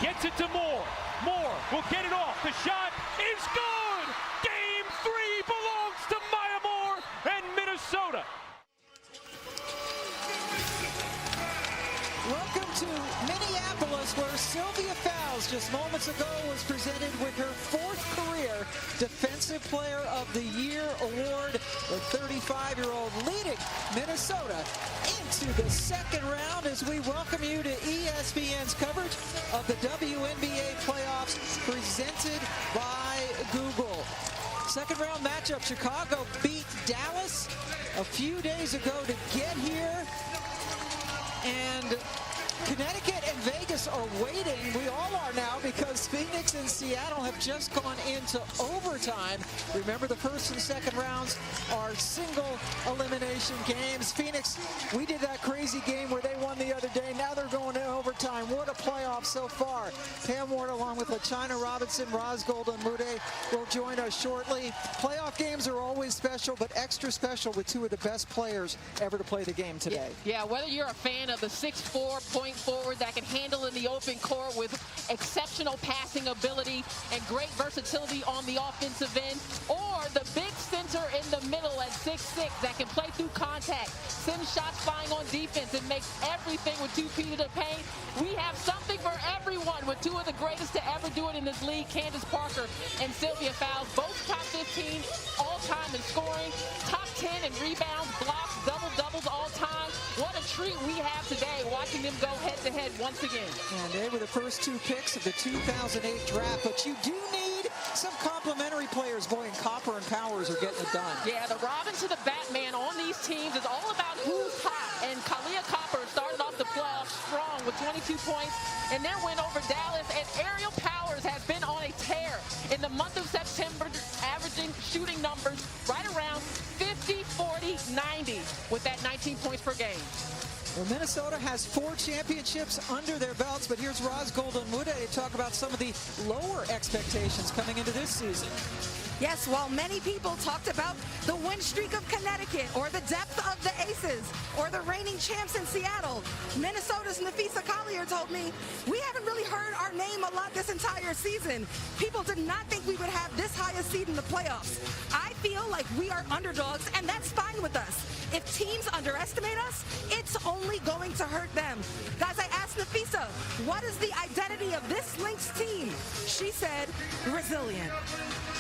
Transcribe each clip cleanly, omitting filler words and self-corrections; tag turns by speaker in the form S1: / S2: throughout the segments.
S1: Gets it to Moore. Moore will get it off. The shot is good. Game 3 belongs to Maya Moore and Minnesota.
S2: Welcome to Minneapolis, where Sylvia Fowles just moments ago was presented with her 4th career Defensive Player of the Year award. The 35-year-old leading Minnesota into the 2nd round as we welcome you to ESPN's coverage of the WNBA playoffs presented by Google. 2nd round matchup, Chicago beat Dallas a few days ago to get here. And Connecticut and Vegas are waiting. We all are now, because Phoenix and Seattle have just gone into overtime. Remember, the 1st and 2nd rounds are single elimination games. Phoenix, we did that crazy game where they won the other day. Now they're going to overtime. What a playoff so far. Pam Ward, along with LaChina Robinson, Roz Golden-Mude will join us shortly. Playoff games are always special, but extra special with 2 of the best players ever to play the game today.
S3: Yeah, whether you're a fan of the 6'4" point forward that can handle in the open court with exceptional passing ability and great versatility on the offensive end, or the big center in the middle at 6'6" that can play through contact, send shots flying on defense, and make everything with 2 feet of the paint, we have something for everyone with 2 of the greatest to ever do it in this league, Candace Parker and Sylvia Fowles, both top 15 all-time in scoring, top 10 in rebounds, blocks, double-doubles all-time. What a treat we have today watching them go head-to-head once again.
S2: And they were the first 2 picks of the 2008 draft, but you do need some complimentary players. Boy, and Copper and Powers are getting it done.
S3: Yeah, the Robin to the Batman on these teams is all about who's hot. And Kalia Copper started off the playoffs strong with 22 points and then went over Dallas. And Ariel Powers has been on a tear in the month of September, averaging shooting numbers right around 50, 40, 90 with that 19 points per game.
S2: Well, Minnesota has 4 championships under their belts, but here's Roz Golden-Mude to talk about some of the lower expectations coming into this season.
S4: Yes, while many people talked about the win streak of Connecticut or the depth of the Aces or the reigning champs in Seattle, Minnesota's Nafisa Collier told me, we haven't really heard our name a lot this entire season. People did not think we would have this high a seed in the playoffs. I feel like we are underdogs, and that's fine with us. If teams underestimate us, it's only going to hurt them. Guys, I asked Nafisa, what is the identity of this Lynx team? She said, resilient.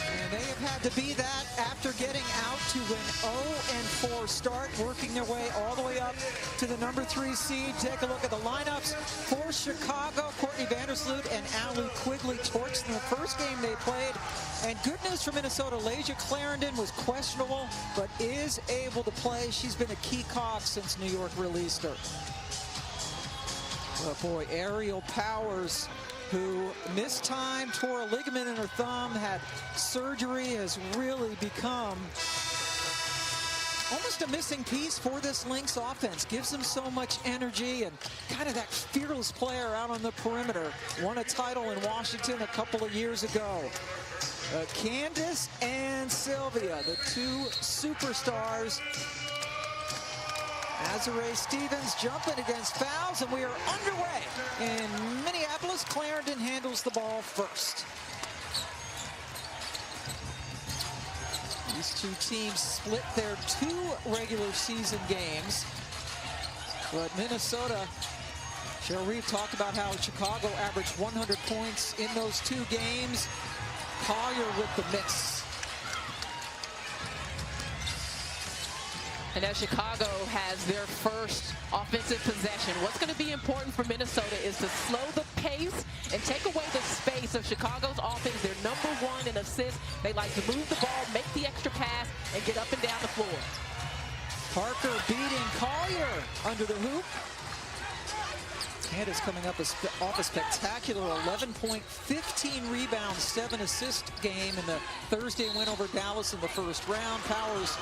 S2: And they have had to be that after getting out to an 0-4 start, working their way all the way up to the number 3 seed. Take a look at the lineups for Chicago. Courtney Vandersloot and Allie Quigley torched in the first game they played. And good news for Minnesota, Lasia Clarendon was questionable, but is able to play. She's been a key cog since New York released her. Oh boy, Ariel Powers, who missed time, tore a ligament in her thumb, had surgery, has really become almost a missing piece for this Lynx offense. Gives them so much energy and kind of that fearless player out on the perimeter. Won a title in Washington a couple of years ago. Candace and Sylvia, the 2 superstars. Azare Stevens jumping against Fowles, and we are underway in Minneapolis. Clarendon handles the ball first. These 2 teams split their 2 regular season games, but Minnesota, Cheryl Reeve talked about how Chicago averaged 100 points in those 2 games. Collier with the miss.
S3: And as Chicago has their first offensive possession, what's going to be important for Minnesota is to slow the pace and take away the space of Chicago's offense. They're number 1 in assists. They like to move the ball, make the extra pass, and get up and down the floor.
S2: Parker beating Collier under the hoop. Candace coming up off a spectacular 11-point, 15 rebounds, 7 assist game in the Thursday win over Dallas in the first round. Powers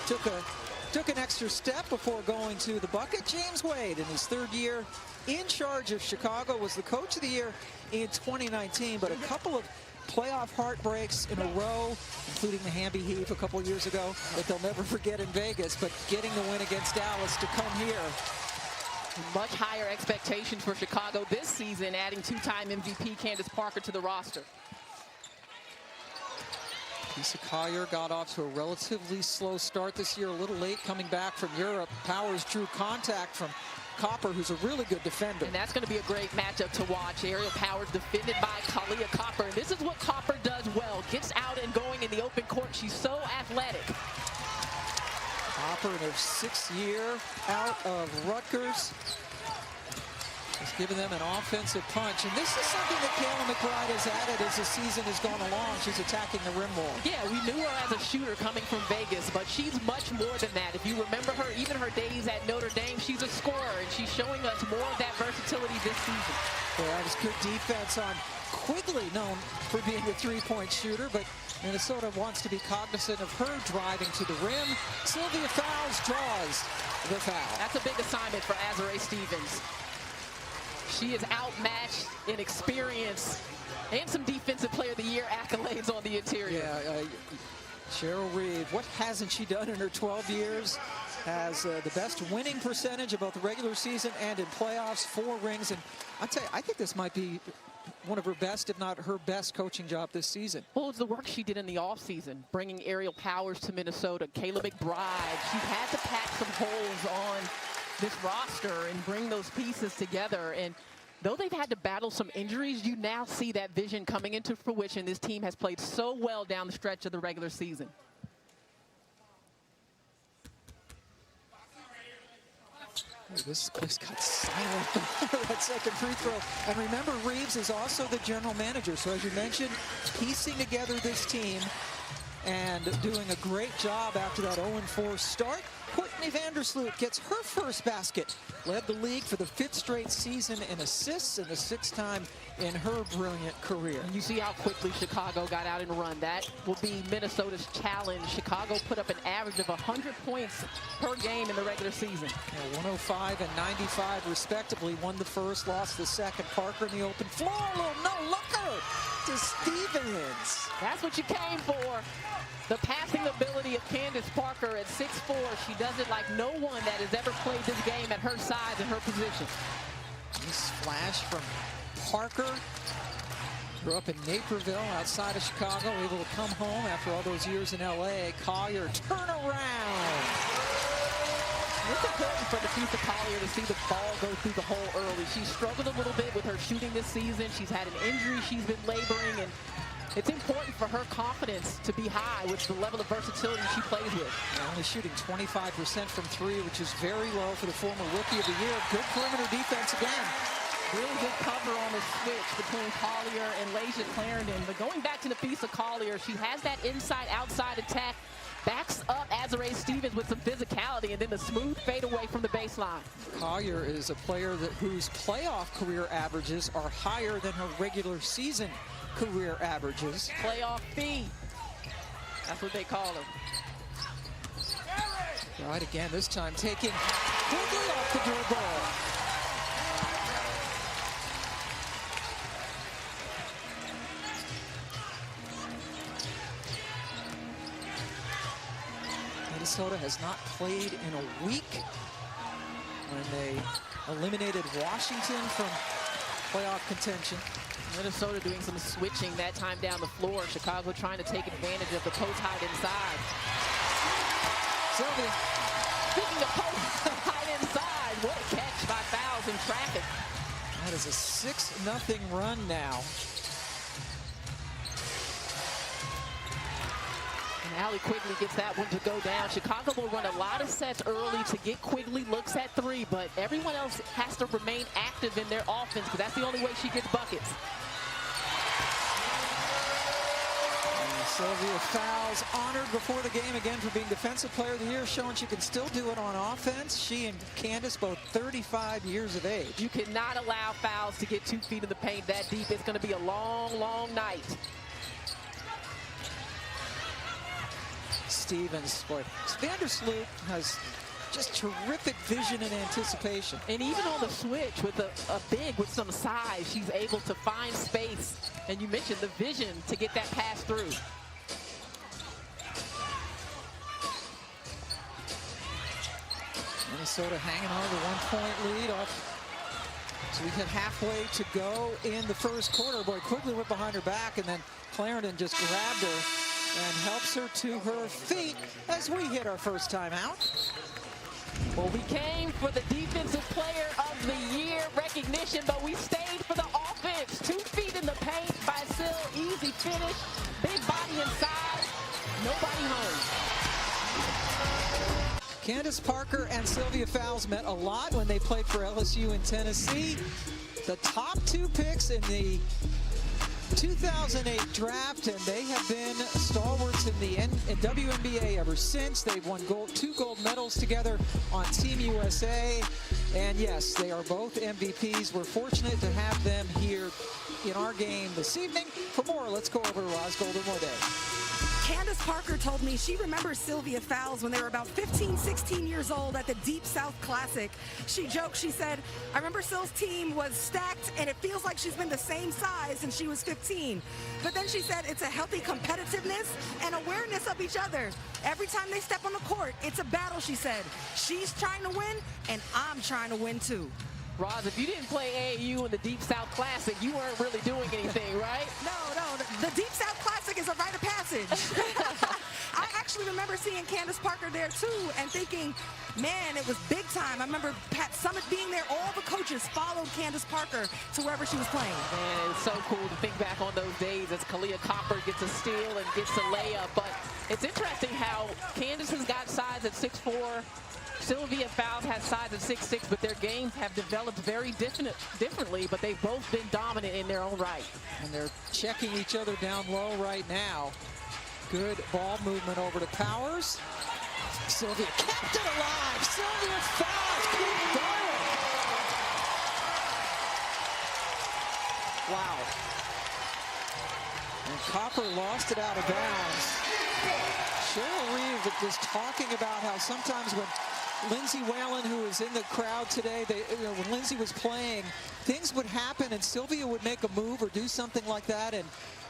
S2: took an extra step before going to the bucket. James Wade, in his 3rd year in charge of Chicago, was the coach of the year in 2019, but a couple of playoff heartbreaks in a row, including the Hamby Heave a couple years ago that they'll never forget in Vegas, but getting the win against Dallas to come here
S3: Much higher expectations for Chicago this season, adding two-time MVP Candace Parker to the roster.
S2: Lisa Collier got off to a relatively slow start this year, a little late coming back from Europe. Powers drew contact from Copper, who's a really good defender.
S3: And that's going to be a great matchup to watch. Aerial Powers defended by Kalia Copper. And this is what Copper does well. Gets out and going in the open court. She's so athletic.
S2: Copper in her 6th year out of Rutgers. Just giving them an offensive punch. And this is something that Kayla McBride has added as the season has gone along. She's attacking the rim more.
S3: Yeah, we knew her as a shooter coming from Vegas, but she's much more than that. If you remember her, even her days at Notre Dame, she's a scorer, and she's showing us more of that versatility this season.
S2: Yeah, that was good defense on Quigley, known for being a three-point shooter, but Minnesota wants to be cognizant of her driving to the rim. Sylvia Fowles draws the foul.
S3: That's a big assignment for Azurá Stevens. She is outmatched in experience and some Defensive Player of the Year accolades on the interior.
S2: Yeah, Cheryl Reeve, what hasn't she done in her 12 years? Has the best winning percentage of both the regular season and in playoffs, 4 rings. And I'll tell you, I think this might be one of her best, if not her best, coaching job this season.
S3: Well, it's the work she did in the offseason, bringing Aerial Powers to Minnesota, Kayla McBride. She's had to pack some holes on this roster and bring those pieces together. And though they've had to battle some injuries, you now see that vision coming into fruition. This team has played so well down the stretch of the regular season.
S2: This place got silent that second free throw. And remember, Reeves is also the general manager. So as you mentioned, piecing together this team and doing a great job after that 0-4 start. Courtney Vandersloot gets her first basket. Led the league for the 5th straight season in assists and the 6th time in her brilliant career.
S3: And you see how quickly Chicago got out and run. That will be Minnesota's challenge. Chicago put up an average of 100 points per game in the regular season.
S2: Yeah, 105 and 95 respectively. Won the first, lost the second. Parker in the open floor. Little no-looker to Stevens.
S3: That's what you came for. The passing ability of Candace Parker at 6'4". She does it like no one that has ever played this game at her size and her position.
S2: Nice flash from Parker. Grew up in Naperville outside of Chicago, able to come home after all those years in LA. Collier turn around.
S3: It's important for Nafisa Collier to see the ball go through the hole early. She's struggled a little bit with her shooting this season. She's had an injury she's been laboring, and it's important for her confidence to be high with the level of versatility she plays with.
S2: Only shooting 25% from 3, which is very low for the former Rookie of the Year. Good perimeter defense again.
S3: Really good cover on the switch between Collier and Lasia Clarendon. But going back to Nafisa Collier, she has that inside-outside attack, backs up Azurá Stevens with some physicality, and then the smooth fade away from the baseline.
S2: Collier is a player whose playoff career averages are higher than her regular season career averages.
S3: Playoff feed. That's what they call her.
S2: Right again, this time taking Quigley off the dribble. Minnesota has not played in a week when they eliminated Washington from playoff contention.
S3: Minnesota doing some switching that time down the floor. Chicago trying to take advantage of the post hide inside.
S2: Sylvia.
S3: Speaking of post hide inside, what a catch by Fowles in traffic.
S2: That is a 6-0 run now.
S3: And Allie Quigley gets that one to go down. Chicago will run a lot of sets early to get Quigley looks at 3, but everyone else has to remain active in their offense because that's the only way she gets buckets.
S2: Sylvia Fowles honored before the game again for being Defensive Player of the Year, showing she can still do it on offense. She and Candace both 35 years of age.
S3: You cannot allow Fowles to get 2 feet in the paint that deep. It's going to be a long, long night.
S2: Stevens, boy, Vandersloot has just terrific vision and anticipation.
S3: And even on the switch with a big with some size, she's able to find space. And you mentioned the vision to get that pass through.
S2: Minnesota hanging on to a 1-point lead off. So we had halfway to go in the first quarter. Boy, Quigley went behind her back, and then Clarendon just grabbed her and helps her to her feet as we hit our first timeout.
S3: Well, we came for the Defensive Player of the Year recognition, but we stayed for the offense. 2 feet in the paint by Sil, easy finish, big body inside, nobody home.
S2: Candace Parker and Sylvia Fowles met a lot when they played for LSU in Tennessee. The top 2 picks in the 2008 draft, and they have been stalwarts in the WNBA ever since. They've won 2 gold medals together on Team USA. And yes, they are both MVPs. We're fortunate to have them here in our game this evening. For more, let's go over to Roz Golden-Morday.
S4: Candace Parker told me she remembers Sylvia Fowles when they were about 15, 16 years old at the Deep South Classic. She joked, she said, I remember Syl's team was stacked and it feels like she's been the same size since she was 15. But then she said it's a healthy competitiveness and awareness of each other. Every time they step on the court, it's a battle, she said. She's trying to win and I'm trying to win too.
S3: Roz, if you didn't play AAU in the Deep South Classic, you weren't really doing anything, right?
S4: No. The Deep South Classic is a rite of passage. I actually remember seeing Candace Parker there, too, and thinking, man, it was big time. I remember Pat Summitt being there. All the coaches followed Candace Parker to wherever she was playing.
S3: Man, it's so cool to think back on those days as Kalia Copper gets a steal and gets a layup. But it's interesting how Candace has got size at 6'4". Sylvia Fowles has size of 6'6", but their games have developed very differently, but they've both been dominant in their own right.
S2: And they're checking each other down low right now. Good ball movement over to Powers. Sylvia kept it alive. Sylvia Fowles keeps going. Wow. And Copper lost it out of bounds. Cheryl Reeve was talking about how sometimes when Lindsay Whalen, who was in the crowd today, when Lindsay was playing, things would happen and Sylvia would make a move or do something like that, and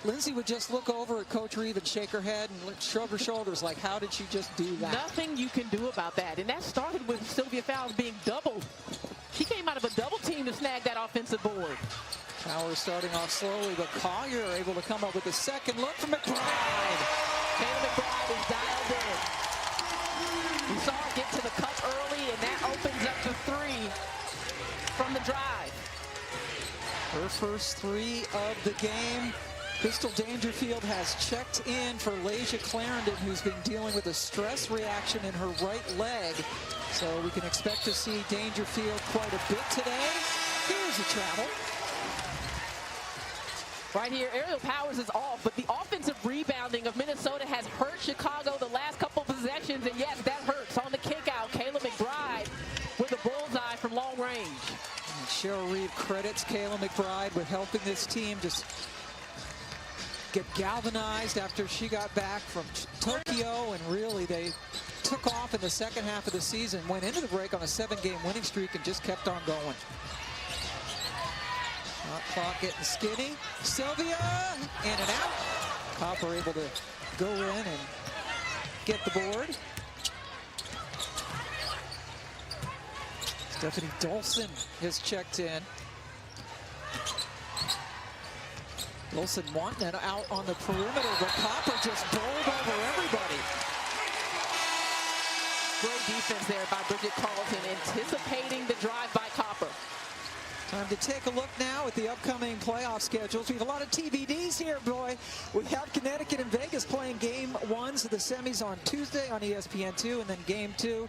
S2: Lindsay would just look over at Coach Reeve and shake her head and shrug her shoulders like, how did she just do that?
S3: Nothing you can do about that. And that started with Sylvia Fowles being doubled. She came out of a double team to snag that offensive board.
S2: Powers starting off slowly, but Collier able to come up with a second look from McBride.
S3: Kayla McBride is dialed in. We saw her get to the cup early, and that opens up to 3 from the drive.
S2: Her first 3 of the game. Crystal Dangerfield has checked in for Lasia Clarendon, who's been dealing with a stress reaction in her right leg. So we can expect to see Dangerfield quite a bit today. Here's a travel.
S3: Right here, Aerial Powers is off, but the offensive rebounding of Minnesota has hurt Chicago the last couple possessions, and yes, that hurts. On the kick out, Kayla McBride with a bullseye from long range.
S2: And Cheryl Reeve credits Kayla McBride with helping this team just get galvanized after she got back from Tokyo, and really they took off in the second half of the season, went into the break on a 7-game winning streak and just kept on going. Clock getting skinny. Sylvia in and out. Copper able to go in and get the board. Stephanie Dolson has checked in. Dolson wanting it out on the perimeter, but Copper just bowled over everybody.
S3: Great defense there by Bridget Carlton, anticipating the drive by Copper.
S2: Time to take a look now at the upcoming playoff schedules. We have a lot of TBDs here, boy. We have Connecticut and Vegas playing game 1s of the semis on Tuesday on ESPN2, and then game 2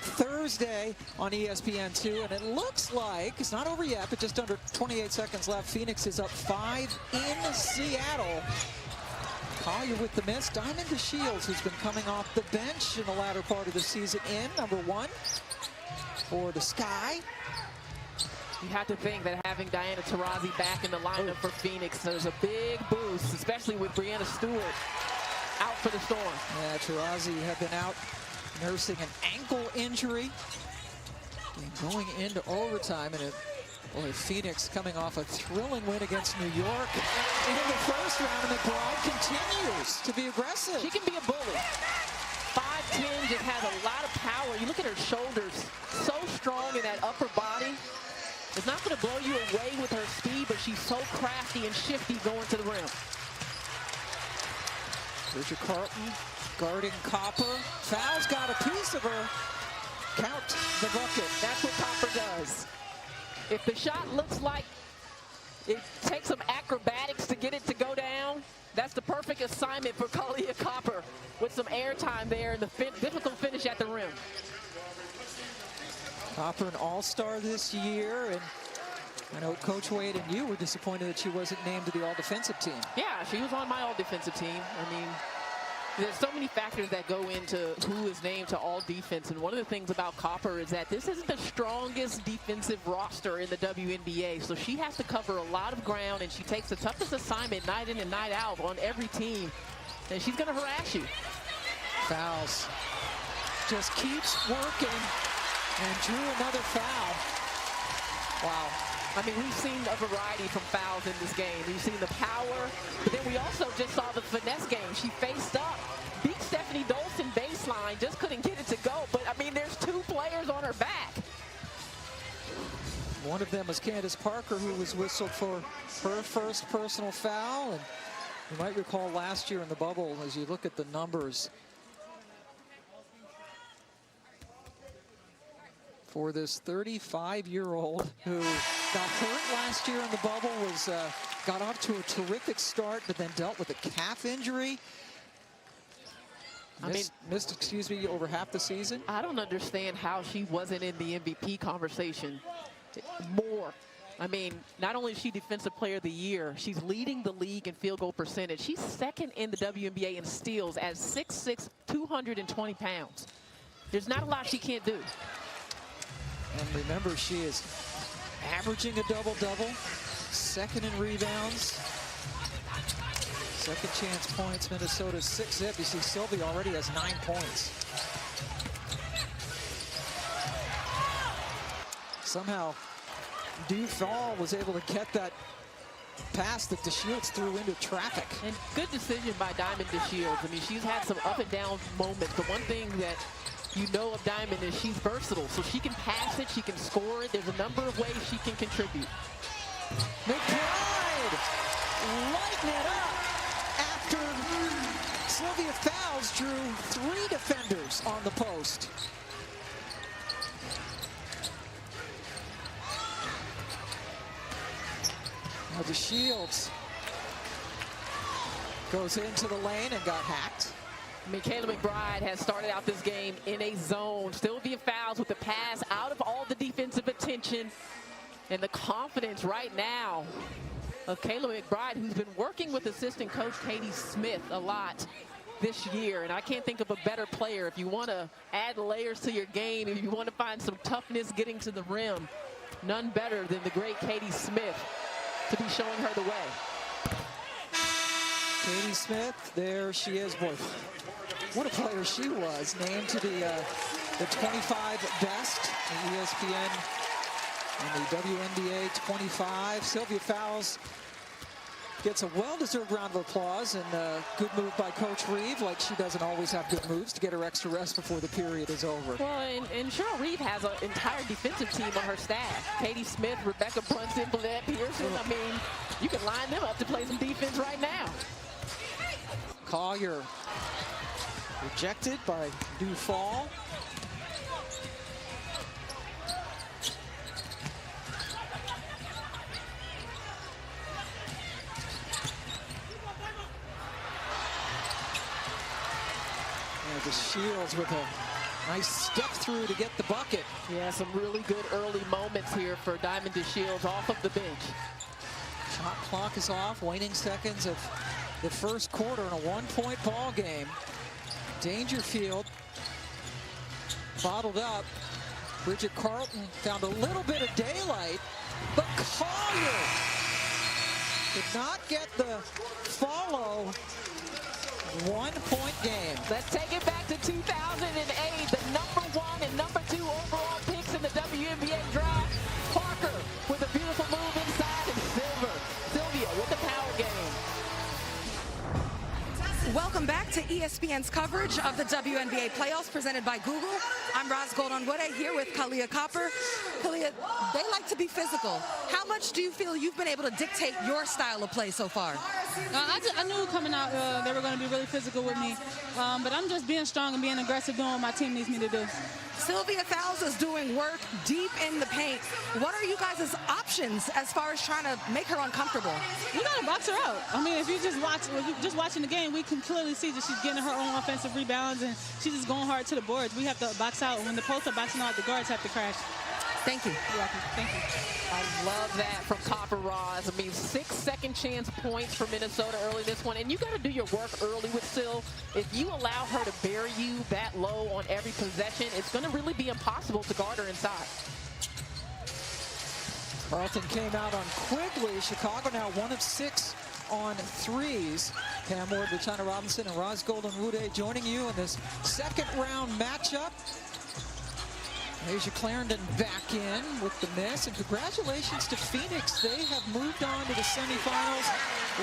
S2: Thursday on ESPN2. And it looks like, it's not over yet, but just under 28 seconds left. Phoenix is up 5 in Seattle. Collier with the miss. Diamond DeShields, who's been coming off the bench in the latter part of the season, in number 1 for the Sky.
S3: You have to think that having Diana Taurasi back in the lineup for Phoenix, there's a big boost, especially with Brianna Stewart out for the Storm.
S2: Yeah, Taurasi had been out nursing an ankle injury and going into overtime. And Phoenix coming off a thrilling win against New York in the first round, and McBride continues to be aggressive.
S3: She can be a bully. 5 6'10", just has a lot of power. You look at her shoulders, so strong in that upper body. It's not going to blow you away with her speed, but she's so crafty and shifty going to the rim.
S2: Bridget Carlton guarding Copper. Fouls got a piece of her. Count the bucket.
S3: That's what Copper does. If the shot looks like it takes some acrobatics to get it to go down, that's the perfect assignment for Kahleah Copper with some airtime there and the difficult finish at the rim.
S2: Copper an all-star this year, and I know Coach Wade and you were disappointed that she wasn't named to the all-defensive team.
S3: Yeah, she was on my all-defensive team. I mean, there's so many factors that go into who is named to all defense, and one of the things about Copper is that this isn't the strongest defensive roster in the WNBA, so she has to cover a lot of ground, and she takes the toughest assignment night in and night out on every team, and she's going to harass you.
S2: Fouls. Just keeps working and drew another foul.
S3: Wow. I mean, we've seen a variety from fouls in this game. We've seen the power, but then we also just saw the finesse game. She faced up, beat Stephanie Dolson baseline, just couldn't get it to go. But, I mean, there's two players on her back.
S2: One of them was Candace Parker, who was whistled for her first personal foul. And you might recall last year in the bubble, as you look at the numbers, for this 35-year-old who got hurt last year in the bubble, got off to a terrific start, but then dealt with a calf injury. Missed over half the season.
S3: I don't understand how she wasn't in the MVP conversation more. I mean, not only is she Defensive Player of the Year, she's leading the league in field goal percentage. She's second in the WNBA in steals at 6'6", 220 pounds. There's not a lot she can't do.
S2: And remember, she is averaging a double-double, second in rebounds, second chance points. Minnesota's 6-zip. You see Sylvia already has 9 points. Somehow, Dufall was able to get that pass that DeShields threw into traffic.
S3: And good decision by Diamond DeShields. I mean, she's had some up and down moments. The one thing that you know of Diamond is she's versatile, so she can pass it, she can score it. There's a number of ways she can contribute.
S2: McBride lighting it up after Sylvia Fowles drew 3 defenders on the post. Now DeShields goes into the lane and got hacked.
S3: Michaela McBride has started out this game in a zone. Sylvia Fowles with the pass out of all the defensive attention. And the confidence right now of Kayla McBride, who's been working with assistant coach Katie Smith a lot this year. And I can't think of a better player if you want to add layers to your game, if you want to find some toughness getting to the rim. None better than the great Katie Smith to be showing her the way.
S2: Katie Smith, there she is. Boy, what a player she was. Named to the 25 best in ESPN and the WNBA 25. Sylvia Fowles gets a well-deserved round of applause, and a good move by Coach Reeve, like she doesn't always have good moves, to get her extra rest before the period is over.
S3: Well, and Cheryl Reeve has an entire defensive team on her staff. Katie Smith, Rebecca Brunson, Blanette Pearson. I mean, you can line them up to play some defense right now.
S2: Collier rejected by Dufall. DeShields with a nice step through to get the bucket.
S3: Yeah, some really good early moments here for Diamond DeShields off of the bench.
S2: Shot clock is off, waning seconds of the first quarter in a 1-point ball game. Dangerfield bottled up. Bridget Carlton found a little bit of daylight, but Collier did not get the follow. 1-point game.
S3: Let's take it back to 2008. The #1 and #2 overall picks in the WNBA draft. Parker with a beautiful move inside, and Sylvia with the power game.
S4: Welcome back to ESPN's coverage of the WNBA playoffs presented by Google. I'm Roz Golden-Woode here with Kalia Copper. Kalia, they like to be physical. How much do you feel you've been able to dictate your style of play so far?
S5: I knew coming out they were going to be really physical with me, but I'm just being strong and being aggressive, doing what my team needs me to do.
S4: Sylvia Fowles is doing work deep in the paint. What are you guys' options as far as trying to make her uncomfortable?
S5: We got to box her out. I mean, if you just watching the game, we can clearly see that she's getting her own offensive rebounds and she's just going hard to the boards. We have to box out. When the posts are boxing out, the guards have to crash.
S4: Thank you.
S5: You're welcome. Thank you.
S3: I love that from Copper Roz. I mean, 6 second chance points for Minnesota early this one. And you got to do your work early with Syl. If you allow her to bury you that low on every possession, it's going to really be impossible to guard her inside.
S2: Carlton came out on Quigley. Chicago now 1 of 6 on threes. Pam Ward, China Robinson, and Roz Golden-Woode joining you in this second round matchup. Asia Clarendon back in with the miss, and congratulations to Phoenix. They have moved on to the semifinals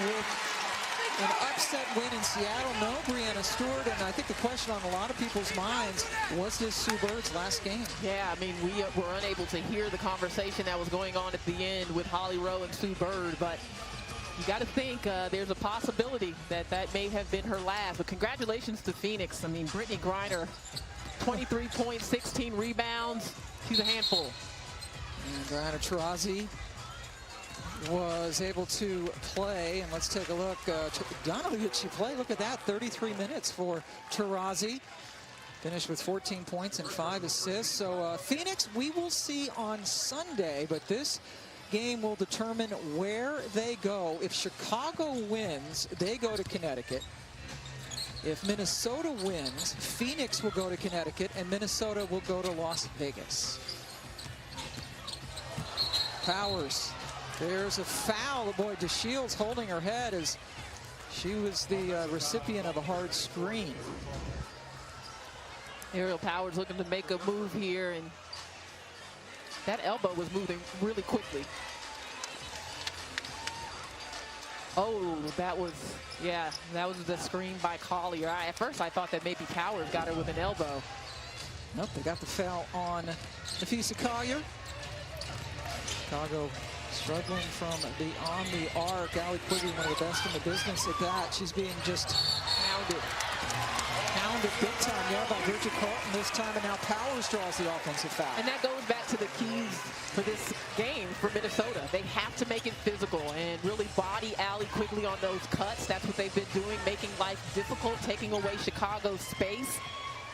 S2: with an upset win in Seattle. No Breanna Stewart, and I think the question on a lot of people's minds, was this Sue Bird's last game?
S3: Yeah, I mean, we were unable to hear the conversation that was going on at the end with Holly Rowe and Sue Bird, but you got to think there's a possibility that that may have been her last. But congratulations to Phoenix. I mean, Brittany Griner, 23 points, 16 rebounds. She's a handful.
S2: And Diana Taurasi was able to play, and let's take a look. Not only did she play, look at that, 33 minutes for Taurasi. Finished with 14 points and 5 assists. So Phoenix, we will see on Sunday, but this game will determine where they go. If Chicago wins, they go to Connecticut. If Minnesota wins, Phoenix will go to Connecticut, and Minnesota will go to Las Vegas. Powers, there's a foul. Boy, DeShields holding her head as she was the recipient of a hard screen.
S3: Aerial Powers looking to make a move here, and that elbow was moving really quickly. Oh, that was the screen by Collier. At first I thought that maybe Powers got her with an elbow.
S2: Nope, they got the foul on Nafisa Collier. Chicago struggling from beyond the arc. Allie Quigley, one of the best in the business at that. She's being just pounded big time, yeah, by Bridget Carlton this time, and now Powers draws the offensive foul.
S3: And that goes back to the keys for this game for Minnesota. They have to make it physical and really body Allie Quigley on those cuts. That's what they've been doing, making life difficult, taking away Chicago's space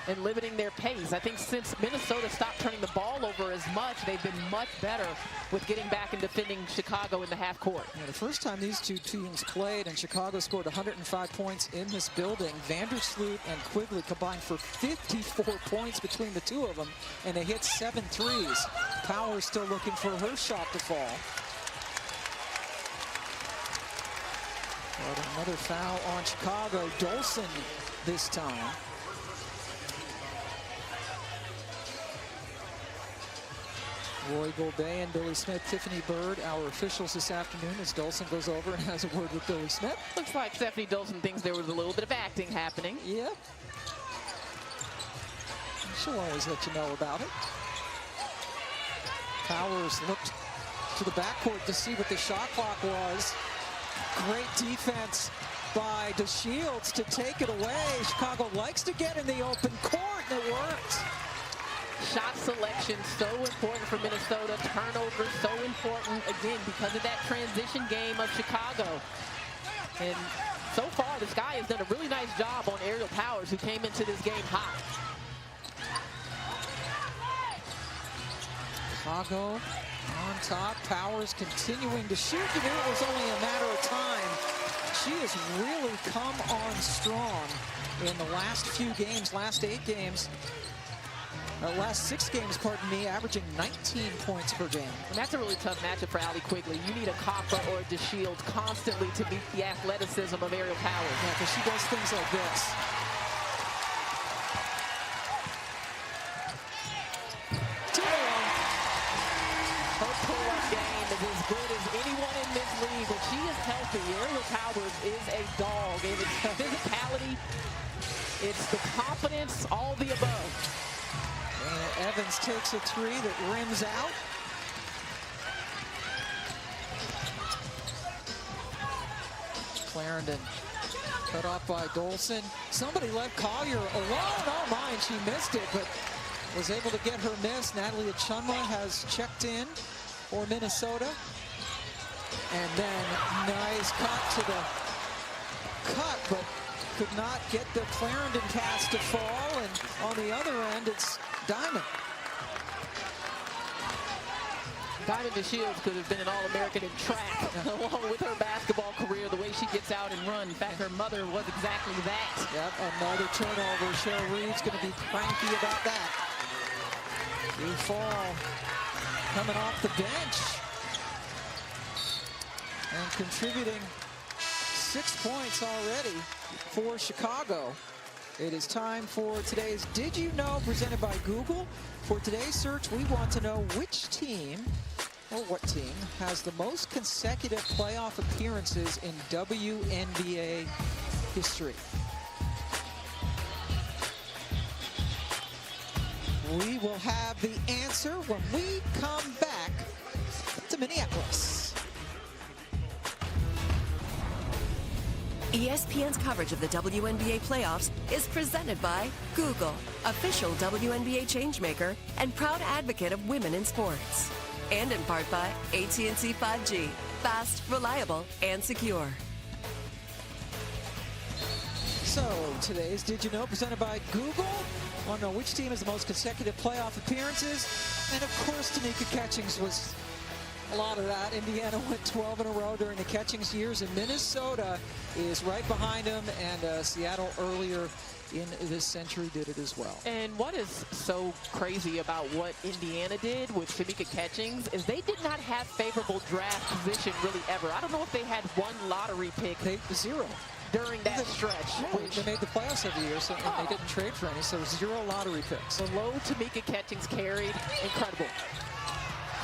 S3: and limiting their pace. I think since Minnesota stopped turning the ball over as much, they've been much better with getting back and defending Chicago in the half court.
S2: Yeah, the first time these two teams played and Chicago scored 105 points in this building, Vandersloot and Quigley combined for 54 points between the two of them, and they hit 7 threes. Powers still looking for her shot to fall. But another foul on Chicago. Dolson this time. Roy Goldberg and Billy Smith, Tiffany Bird, our officials this afternoon, as Dolson goes over and has a word with Billy Smith.
S3: Looks like Stephanie Dolson thinks there was a little bit of acting happening.
S2: Yeah. She'll always let you know about it. Powers looked to the backcourt to see what the shot clock was. Great defense by DeShields to take it away. Chicago likes to get in the open court, and it worked.
S3: Shot selection so important for Minnesota. Turnovers so important, again, because of that transition game of Chicago. And so far, this guy has done a really nice job on Aerial Powers, who came into this game hot.
S2: Chicago on top. Powers continuing to shoot. You knew it was only a matter of time. She has really come on strong in the last few games, last 8 games. Last 6 games, pardon me, averaging 19 points per game.
S3: And that's a really tough matchup for Allie Quigley. You need a Copper or a DeShields constantly to beat the athleticism of Aerial Powers.
S2: Yeah, because she does things like this.
S3: Her pull-up game is as good as anyone in this league, and she is healthy, Ariel Powers is a dog. And it's physicality, it's the confidence, all the above.
S2: And Evans takes a three that rims out. Clarendon cut off by Dolson. Somebody left Collier alone. Oh my, and she missed it, but was able to get her miss. Natalie Achunwa has checked in for Minnesota. And then nice cut to the cut, but could not get the Clarendon pass to fall. And on the other end, it's Diamond.
S3: Diamond DeShields could have been an All-American in track, along with her basketball career, the way she gets out and run. In fact, her mother was exactly that.
S2: Yep, another turnover. Cheryl Reeves going to be cranky about that. New Fall coming off the bench and contributing 6 points already for Chicago. It is time for today's Did You Know, presented by Google. For today's search, we want to know which team, or what team, has the most consecutive playoff appearances in WNBA history. We will have the answer when we come back to Minneapolis.
S6: ESPN's coverage of the WNBA playoffs is presented by Google, official WNBA changemaker and proud advocate of women in sports. And in part by AT&T 5G, fast, reliable, and secure.
S2: So today's Did You Know, presented by Google. Want to know which team has the most consecutive playoff appearances? And of course, Tamika Catchings was a lot of that. Indiana went 12 in a row during the Catchings years, and Minnesota is right behind them, and Seattle earlier in this century did it as well.
S3: And what is so crazy about what Indiana did with Tamika Catchings is they did not have favorable draft position really ever. I don't know if they had one lottery pick.
S2: Zero.
S3: During that stretch.
S2: They made the playoffs every year, so and they didn't trade for any, so 0 lottery picks.
S3: The low Tamika Catchings carried, incredible.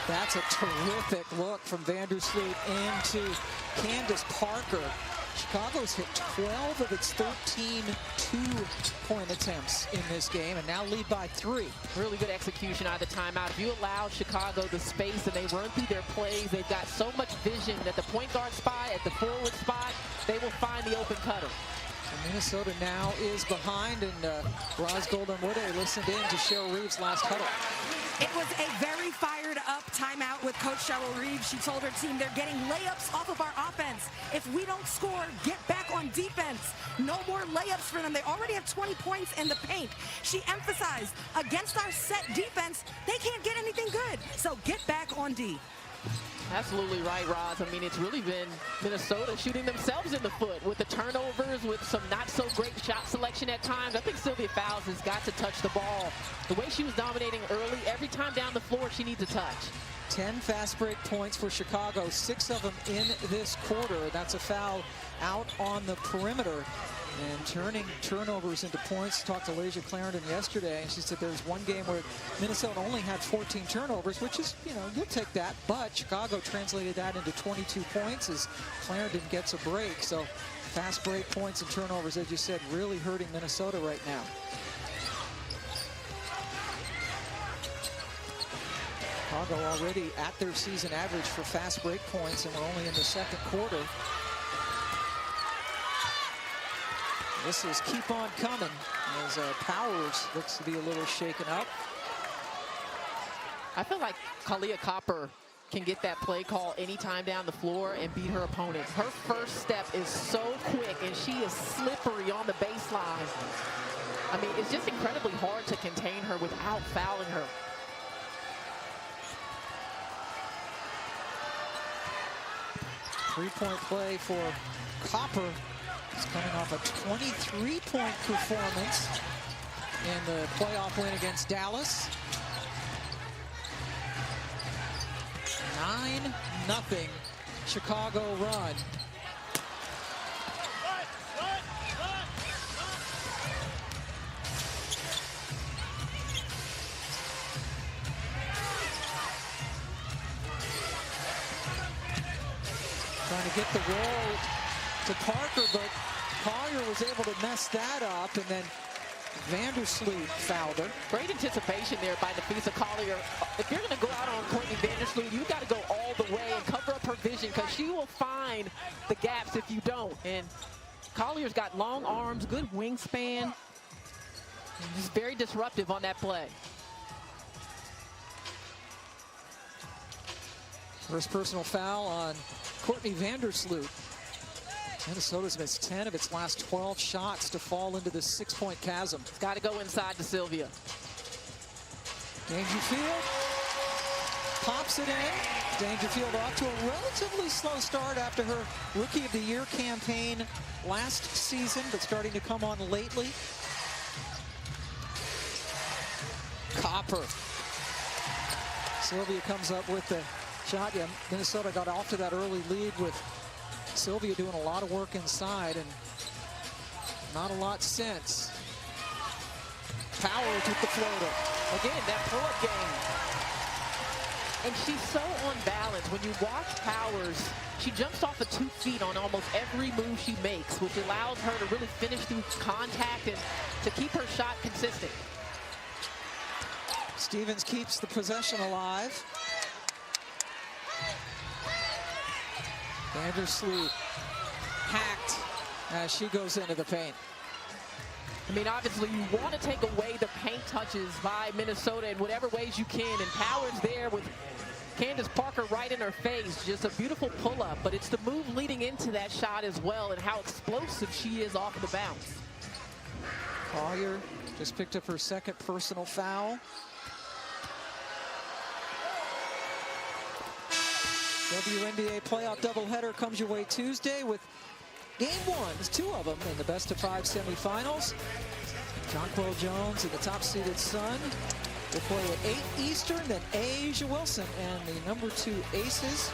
S2: That's a terrific look from Vandersloot into Candace Parker. Chicago's hit 12 of its 13 two-point attempts in this game, and now lead by 3.
S3: Really good execution out of the timeout. If you allow Chicago the space and they run through their plays, they've got so much vision at the point guard spot, at the forward spot, they will find the open cutter.
S2: And Minnesota now is behind, and Roz Golden-Wood listened in to Cheryl Reeves' last huddle.
S4: It was a very fired up timeout with Coach Cheryl Reeves. She told her team they're getting layups off of our offense. If we don't score, get back on defense. No more layups for them. They already have 20 points in the paint. She emphasized, against our set defense, they can't get anything good. So get back on D.
S3: Absolutely right, Roz. I mean, it's really been Minnesota shooting themselves in the foot with the turnovers, with some not so great shot selection at times. I think Sylvia Fowles has got to touch the ball. The way she was dominating early, every time down the floor, she needs a touch.
S2: 10 fast break points for Chicago, 6 of them in this quarter. That's a foul out on the perimeter. And turning turnovers into points. Talked to Lasia Clarendon yesterday, and she said there's one game where Minnesota only had 14 turnovers, which is, you know, you'll take that. But Chicago translated that into 22 points as Clarendon gets a break. So fast break points and turnovers, as you said, really hurting Minnesota right now. Chicago already at their season average for fast break points, and we're only in the second quarter. This is keep on coming as Powers looks to be a little shaken up.
S3: I feel like Kalia Copper can get that play call anytime down the floor and beat her opponent. Her first step is so quick, and she is slippery on the baseline. I mean, it's just incredibly hard to contain her without fouling her.
S2: Three-point play for Copper. He's coming off a 23-point performance in the playoff win against Dallas. 9-0 Chicago run. Trying to get the roll to Parker, but Collier was able to mess that up, and then Vandersloot fouled her.
S3: Great anticipation there by Nafisa Collier. If you're going to go out on Courtney Vandersloot, you've got to go all the way and cover up her vision, because she will find the gaps if you don't. And Collier's got long arms, good wingspan. He's very disruptive on that play.
S2: First personal foul on Courtney Vandersloot. Minnesota's missed 10 of its last 12 shots to fall into the 6-point chasm.
S3: It's got to go inside to Sylvia.
S2: Dangerfield pops it in. Dangerfield off to a relatively slow start after her Rookie of the Year campaign last season, but starting to come on lately. Copper. Sylvia comes up with the shot. Yeah, Minnesota got off to that early lead with Sylvia doing a lot of work inside, and not a lot since. Power took the floater.
S3: Again, that pull-up game. And she's so on balance. When you watch Powers, she jumps off of 2 feet on almost every move she makes, which allows her to really finish through contact and to keep her shot consistent.
S2: Stevens keeps the possession alive. Vandersloot hacked as she goes into the paint.
S3: I mean, obviously, you want to take away the paint touches by Minnesota in whatever ways you can. And Powers there with Candace Parker right in her face. Just a beautiful pull-up. But it's the move leading into that shot as well, and how explosive she is off the bounce.
S2: Collier just picked up her second personal foul. WNBA playoff doubleheader comes your way Tuesday with game one. There's 2 of them in the best-of-5 semifinals. Jonquel Jones and the top-seeded Sun will play at 8 Eastern, then Asia Wilson and the number 2 Aces.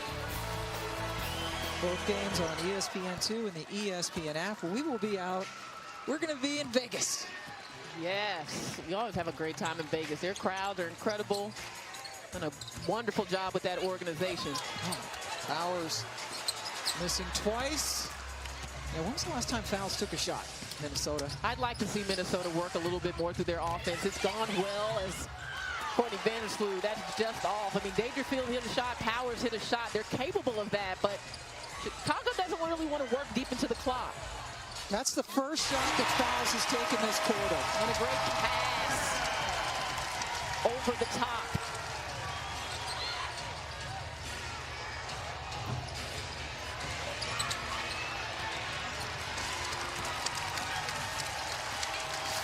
S2: Both games on ESPN2 and the ESPN app. We will be out. We're going to be in Vegas.
S3: Yes, we always have a great time in Vegas. Their crowds are incredible. Done a wonderful job with that organization.
S2: Oh, Powers missing twice. Yeah, when was the last time Fowles took a shot, Minnesota?
S3: I'd like to see Minnesota work a little bit more through their offense. It's gone well as Courtney Vandersloot. That's just off. I mean, Dangerfield hit a shot, Powers hit a shot. They're capable of that, but Chicago doesn't really want to work deep into the clock.
S2: That's the first shot that Fowles has taken this quarter.
S3: And a great pass over the top.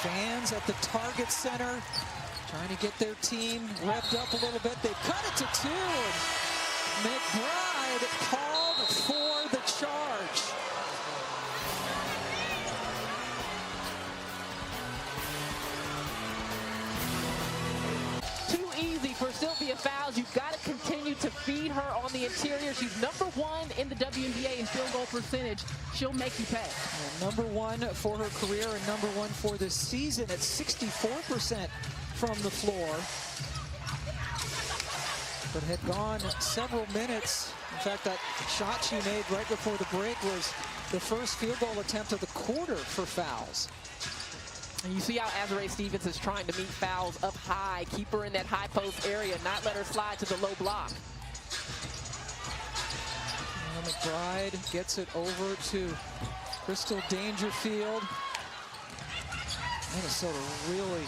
S2: Fans at the Target Center trying to get their team revved up a little bit. They cut it to 2. And McBride called for the charge.
S3: Too easy for Sylvia Fowles. You've got to continue to feed her on the interior. She's number 1 in the WNBA in field goal percentage. She'll make you pay.
S2: Number 1 for her career and number 1 for this season at 64% from the floor. But had gone several minutes. In fact, that shot she made right before the break was the first field goal attempt of the quarter for Fowles.
S3: And you see how Azurá Stevens is trying to meet Fowles up high, keep her in that high post area, not let her slide to the low block.
S2: And McBride gets it over to Crystal Dangerfield. Minnesota really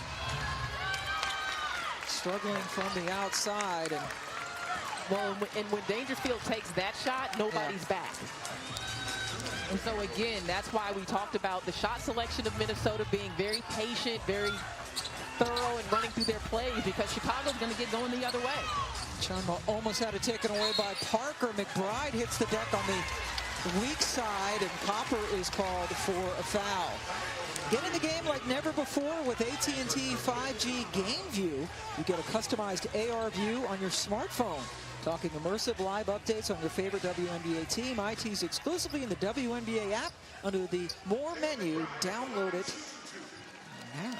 S2: struggling from the outside. And
S3: well, and when Dangerfield takes that shot, nobody's back. And so again, that's why we talked about the shot selection of Minnesota being very patient, very thorough and running through their plays, because Chicago's going to get going the other way.
S2: Chunma almost had it taken away by Parker. McBride hits the deck on the weak side, and Copper is called for a foul. Get in the game like never before with AT&T 5G Game View. You get a customized AR view on your smartphone. Talking immersive live updates on your favorite WNBA team. IT's exclusively in the WNBA app under the More menu. Download it now.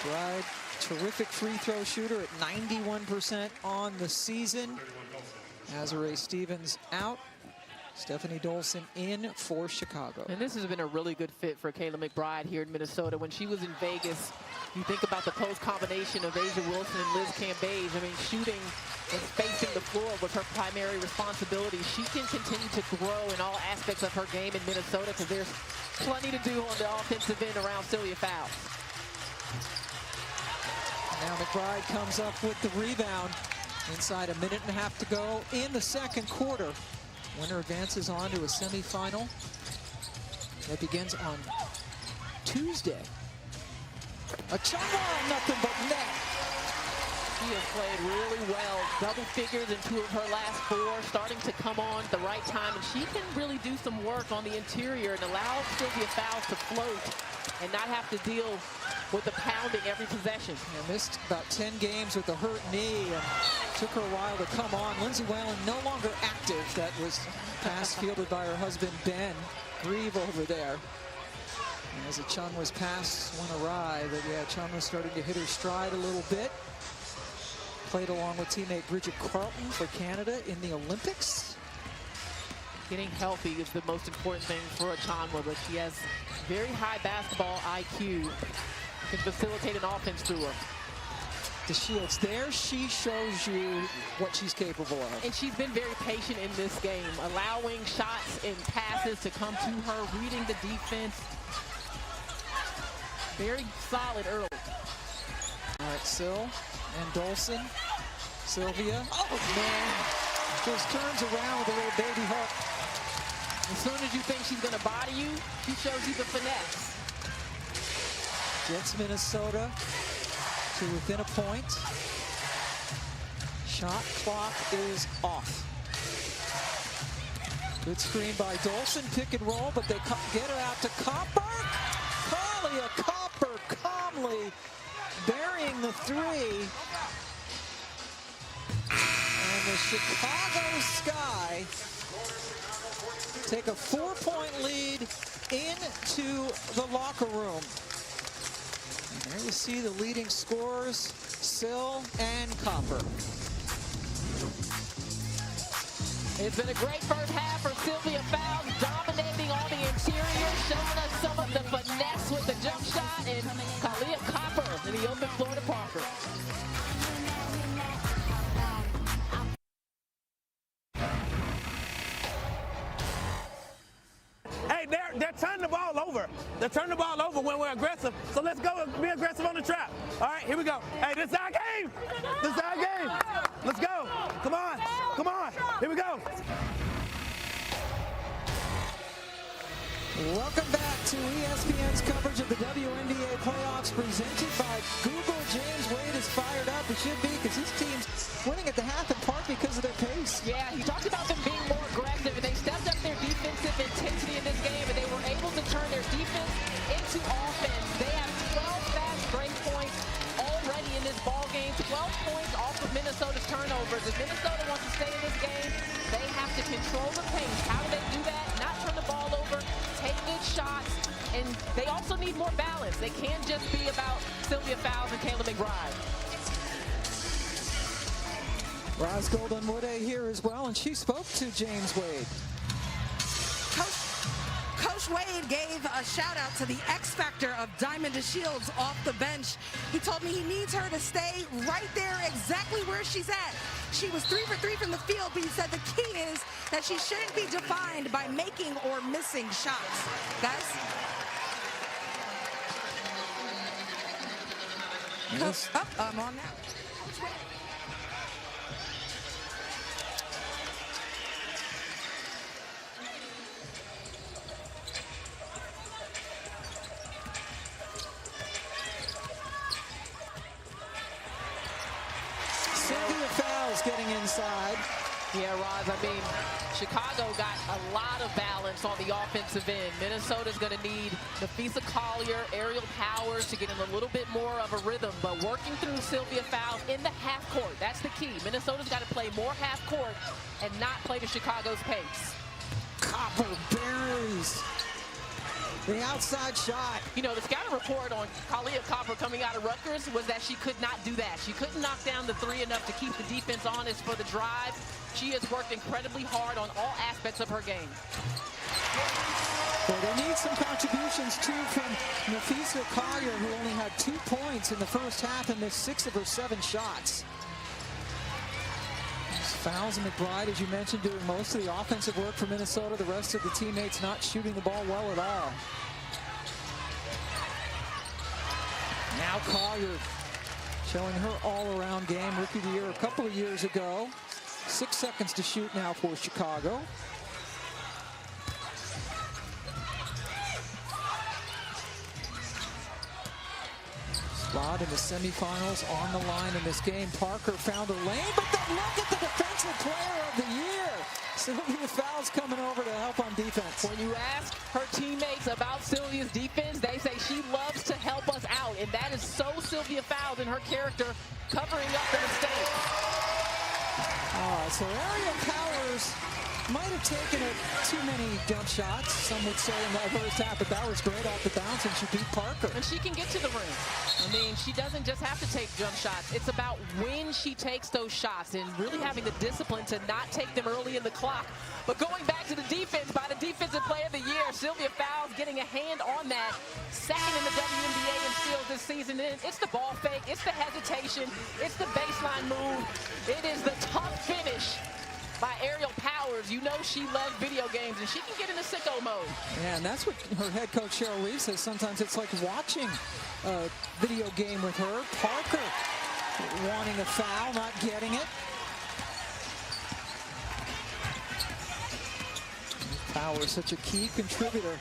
S2: McBride, terrific free throw shooter at 91% on the season. Azurá Stevens out. Stephanie Dolson in for Chicago.
S3: And this has been a really good fit for Kayla McBride here in Minnesota. When she was in Vegas, you think about the close combination of Asia Wilson and Liz Cambage. I mean, shooting and spacing the floor was her primary responsibility. She can continue to grow in all aspects of her game in Minnesota because there's plenty to do on the offensive end around Sylvia Fowles.
S2: Now McBride comes up with the rebound. Inside a minute and a half to go in the second quarter. Winner advances on to a semifinal that begins on Tuesday. Achama, nothing but net.
S3: She has played really well, double figures in 2 of her last 4, starting to come on at the right time, and she can really do some work on the interior and allow Sylvia Fowles to float and not have to deal with the pounding every possession.
S2: Missed about 10 games with a hurt knee and took her a while to come on. Lindsay Whalen no longer active. That was pass fielded by her husband Ben Grieve over there. And as Chun was passed, went awry, but yeah, Chun was starting to hit her stride a little bit. Played along with teammate Bridget Carlton for Canada in the Olympics.
S3: Getting healthy is the most important thing for Achanwa, but she has very high basketball IQ. Can facilitate an offense through her.
S2: DeShields there, she shows you what she's capable of.
S3: And she's been very patient in this game, allowing shots and passes to come to her, reading the defense. Very solid early.
S2: All right, Syl and Dolson. Sylvia, oh man, just turns around with a little baby hook.
S3: As soon as you think she's gonna body you, she shows you the finesse.
S2: Gets Minnesota to within a point. Shot clock is off. Good screen by Dolson, pick and roll, but they get her out to Copper. Kalia Copper calmly burying the 3. And the Chicago Sky take a 4-point lead into the locker room. And there you see the leading scorers, Syl and Copper.
S3: It's been a great first half for Sylvia Fowles, dominating on the interior, showing us some of the finesse with the jump shot, and Kalia Copper in the open floor to Parker.
S7: Hey, they're turning the ball over. They're turning the ball over when we're aggressive. So let's go and be aggressive on the trap. All right, here we go. Hey, this is our game. This is our game. Let's go. Come on. Come on. Here we go.
S2: Welcome back to ESPN's coverage of the WNBA playoffs presented by Google. James Wade is fired up. He should be because his team's winning at the half in part because of their pace.
S3: Yeah, he talked about them being more aggressive, and they stepped up their defensive intensity in this game, and they were able to turn their defense into offense. They have 12 fast break points already in this ball game, 12 points off of Minnesota's turnovers. If Minnesota wants to stay in this game, they have to control the pace. How do they do that? Not turn the ball over, take good shots, and they also need more balance. They can't just be about Sylvia Fowles and Kayla McBride.
S2: Roz Golden-Woode here as well, and she spoke to James Wade.
S4: Coach Wade gave a shout out to the X factor of Diamond DeShields off the bench. He told me he needs her to stay right there exactly where she's at. She was 3 for 3 from the field, but he said the key is that she shouldn't be defined by making or missing shots. Guys?
S2: Yes.
S4: I'm on now.
S2: Sylvia Fowles getting inside.
S3: Yeah, Roz, I mean, Chicago got a lot of balance on the offensive end. Minnesota's going to need Nafisa Collier, Aerial Powers to get in a little bit more of a rhythm, but working through Sylvia Fowles in the half court, that's the key. Minnesota's got to play more half court and not play to Chicago's pace.
S2: Copper buries The outside shot.
S3: You know, the scouting report on Kalia Copper coming out of Rutgers was that she could not do that. She couldn't knock down the three enough to keep the defense honest for the drive. She has worked incredibly hard on all aspects of her game.
S2: Well, they need some contributions, too, from Nafisa Collier, who only had 2 points in the first half and missed 6 of her 7 shots. Fouls and McBride, as you mentioned, doing most of the offensive work for Minnesota. The rest of the teammates not shooting the ball well at all. Now Collier showing her all-around game. Rookie of the year a couple of years ago. 6 seconds to shoot now for Chicago. Spot in the semifinals on the line in this game. Parker found a lane, but then look at the defensive player of the year. Sylvia Fowles coming over to help on defense.
S3: When you ask her teammates about Sylvia's defense, they say she loves to help us out, and that is so Sylvia Fowles in her character, covering up the mistake.
S2: So Ariel Powers might have taken too many jump shots, some would say, in that first half, but that was great off the bounce, and she beat Parker.
S3: And she can get to the rim. I mean, she doesn't just have to take jump shots. It's about when she takes those shots and really having the discipline to not take them early in the clock. But going back to the defense, by the Defensive Player of the Year, Sylvia Fowles getting a hand on that. Second in the WNBA in steals this season. It's the ball fake, it's the hesitation, it's the baseline move. It is the tough finish by Ariel Powers. You know she loves video games, and she can get into sicko mode.
S2: Yeah, and that's what her head coach Cheryl Reeves says. Sometimes it's like watching a video game with her. Parker wanting a foul, not getting it. Powers, such a key contributor.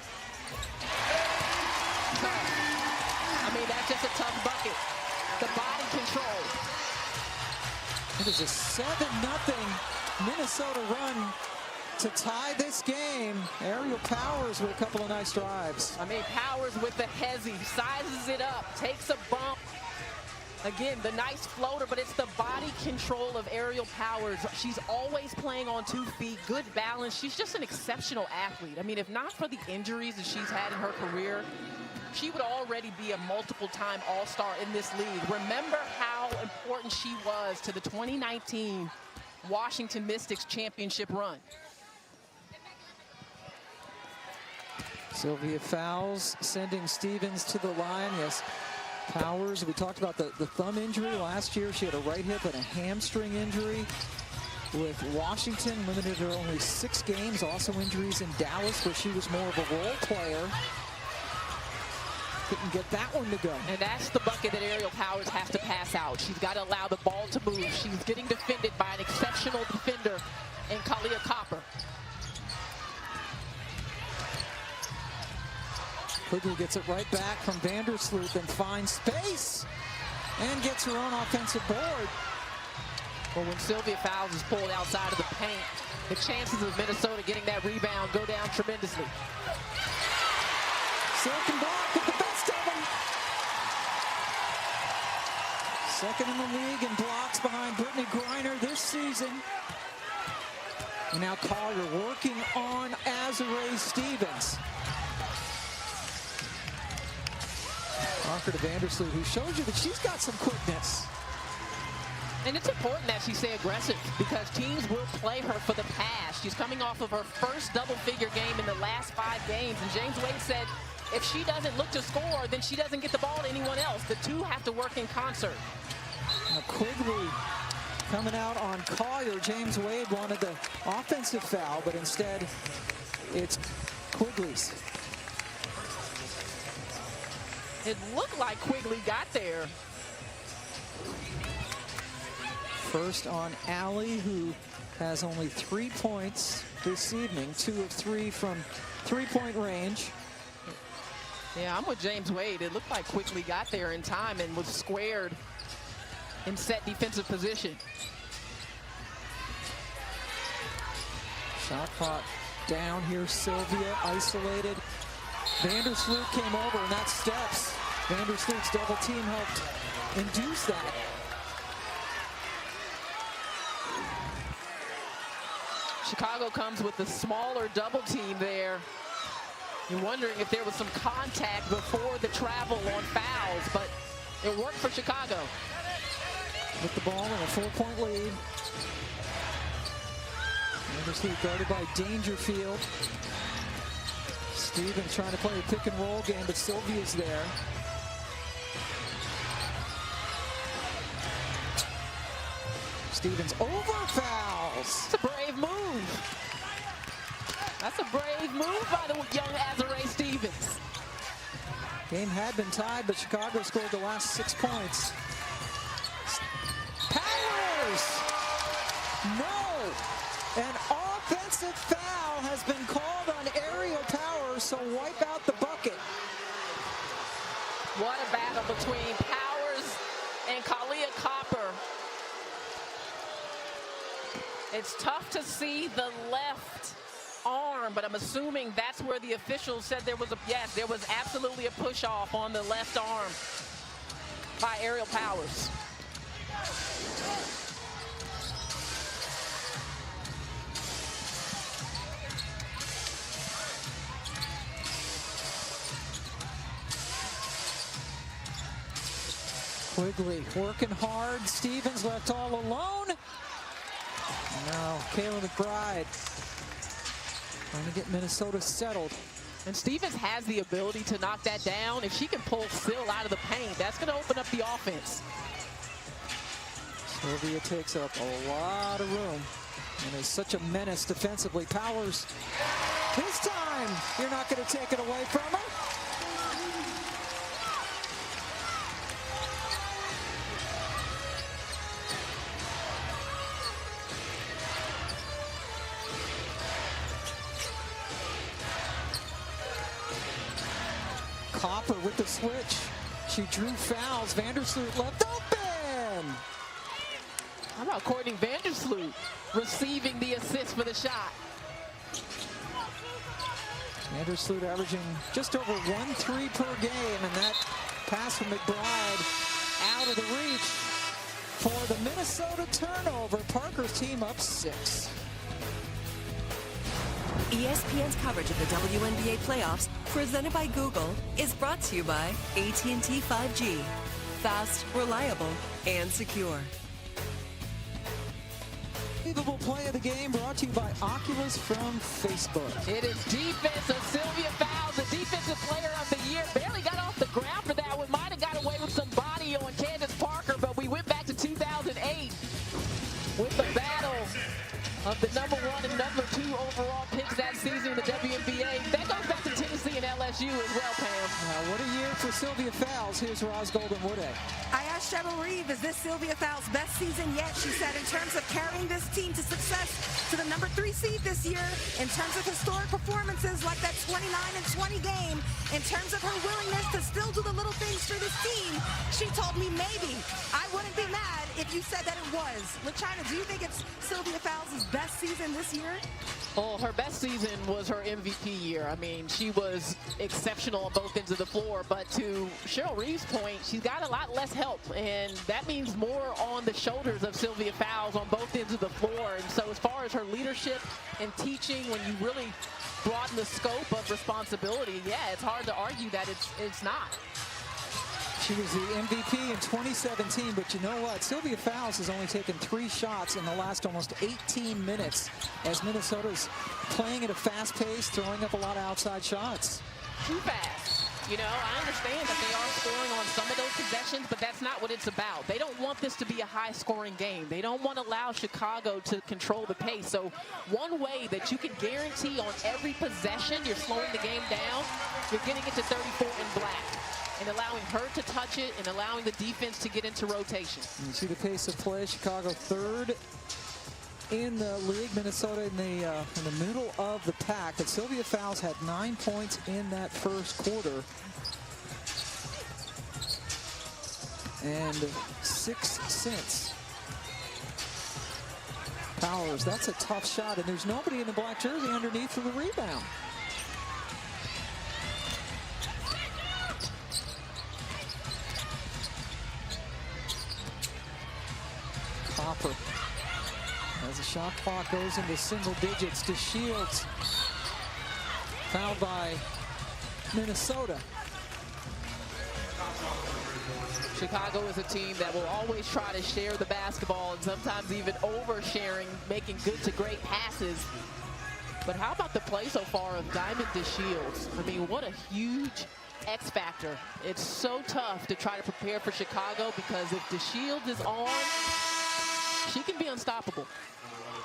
S3: I mean, that's just a tough bucket. The body control.
S2: It is a 7-0 Minnesota run to tie this game. Ariel Powers with a couple of nice drives.
S3: I mean, Powers with the hezzy, sizes it up, takes a bump. Again, the nice floater, but it's the body control of Ariel Powers. She's always playing on 2 feet, good balance. She's just an exceptional athlete. I mean, if not for the injuries that she's had in her career, she would already be a multiple-time All-Star in this league. Remember how important she was to the 2019 Washington Mystics championship run.
S2: Sylvia Fowles sending Stevens to the line. Yes, Powers, we talked about the thumb injury last year. She had a right hip and a hamstring injury with Washington. Limited her only 6 games. Also injuries in Dallas, where she was more of a role player. Couldn't get that one to go.
S3: And that's the bucket that Ariel Powers has to pass out. She's got to allow the ball to move. She's getting defended by an exceptional defender in Kalia Copper.
S2: Quigley gets it right back from Vandersloot and finds space and gets her own offensive board.
S3: Well, when Sylvia Fowles is pulled outside of the paint, the chances of Minnesota getting that rebound go down tremendously.
S2: Second block with the best of them. Second in the league in blocks behind Brittany Griner this season. And now Collier working on Azurá Stevens. Parker to Vandersloot, who shows you that she's got some quickness.
S3: And it's important that she stay aggressive because teams will play her for the pass. She's coming off of her first double-figure game in the last 5 games. And James Wade said if she doesn't look to score, then she doesn't get the ball to anyone else. The two have to work in concert.
S2: Now Quigley coming out on Collier. James Wade wanted the offensive foul, but instead it's Quigley's.
S3: It looked like Quigley got there.
S2: First on Allie, who has only 3 points this evening, 2 of 3 from three-point range.
S3: Yeah, I'm with James Wade. It looked like Quigley got there in time and was squared in set defensive position.
S2: Shot clock down here. Sylvia isolated. Vandersloot came over, and that steps. Vandersloot's double team helped induce that.
S3: Chicago comes with the smaller double team there. You're wondering if there was some contact before the travel on fouls, but it worked for Chicago.
S2: With the ball in a 4-point lead. Vandersloot guarded by Dangerfield. Stevens trying to play a pick and roll game, but Sylvia's there. Stevens over fouls.
S3: It's a brave move. That's a brave move by the young Azurá Stevens.
S2: Game had been tied, but Chicago scored the last 6 points. Powers! No! An offensive foul has been called on Aerial Powers, so wipe out the bucket.
S3: What a battle between Powers and Kalia Copper. It's tough to see the left arm, but I'm assuming that's where the officials said there was a, yes, there was absolutely a push off on the left arm by Aerial Powers.
S2: Quigley working hard. Stevens left all alone. Now Kayla McBride trying to get Minnesota settled.
S3: And Stevens has the ability to knock that down. If she can pull Phil out of the paint, that's going to open up the offense.
S2: Sylvia takes up a lot of room and is such a menace defensively. Powers, this time, you're not going to take it away from her. Copper with the switch. She drew fouls. Vandersloot left open.
S3: How about Courtney Vandersloot receiving the assist for the shot?
S2: Vandersloot averaging just over 1-3 per game, and that pass from McBride out of the reach for the Minnesota turnover. Parker's team up 6.
S6: ESPN's coverage of the WNBA playoffs, presented by Google, is brought to you by AT&T 5G. Fast, reliable, and secure.
S2: Unbelievable play of the game brought to you by Oculus from Facebook.
S3: It is defense of Sylvia Fowles, the defensive player of the year. Barely got off the ground for that one. Might have got away with some body on Candace Parker, but we went back to 2008 with the battle of the #1 and #2 overall picks that season in the WNBA. That goes back to Tennessee and LSU as well, Pam.
S2: What a year for Sylvia Fowles. Here's Roz Golden-Woodegg.
S4: I asked Cheryl Reeve, is this Sylvia Fowles' best season yet? She said in terms of carrying this team to success to the #3 seed this year, in terms of historic performances like that 29-20 game, in terms of her willingness to still do the little things for this team, she told me maybe. I wouldn't be mad if you said that it was. LaChina, do you think it's Sylvia Fowles' best season this year?
S3: Oh, her best season was her MVP year. I mean, she was exceptional on both ends of the floor, but to Cheryl Reeve's point, she's got a lot less help, and that means more on the shoulders of Sylvia Fowles on both ends of the floor. And so as far as her leadership and teaching, when you really broaden the scope of responsibility, yeah, it's hard to argue that it's not.
S2: She was the MVP in 2017, but you know what? Sylvia Fowles has only taken 3 shots in the last almost 18 minutes as Minnesota's playing at a fast pace, throwing up a lot of outside shots.
S3: Too fast. You know, I understand that they are scoring on some of those possessions, but that's not what it's about. They don't want this to be a high-scoring game. They don't want to allow Chicago to control the pace. So one way that you can guarantee on every possession you're slowing the game down, you're getting it to 34 in black, and allowing her to touch it and allowing the defense to get into rotation.
S2: You see the pace of play. Chicago 3rd in the league. Minnesota in the middle of the pack. But Sylvia Fowles had 9 points in that first quarter. And 6 since. Powers, that's a tough shot. And there's nobody in the black jersey underneath for the rebound. Copper, as the shot clock goes into single digits, to Shields. Fouled by Minnesota.
S3: Chicago is a team that will always try to share the basketball and sometimes even oversharing, making good to great passes. But how about the play so far of Diamond DeShields? I mean, what a huge X factor. It's so tough to try to prepare for Chicago because if DeShields is on, she can be unstoppable.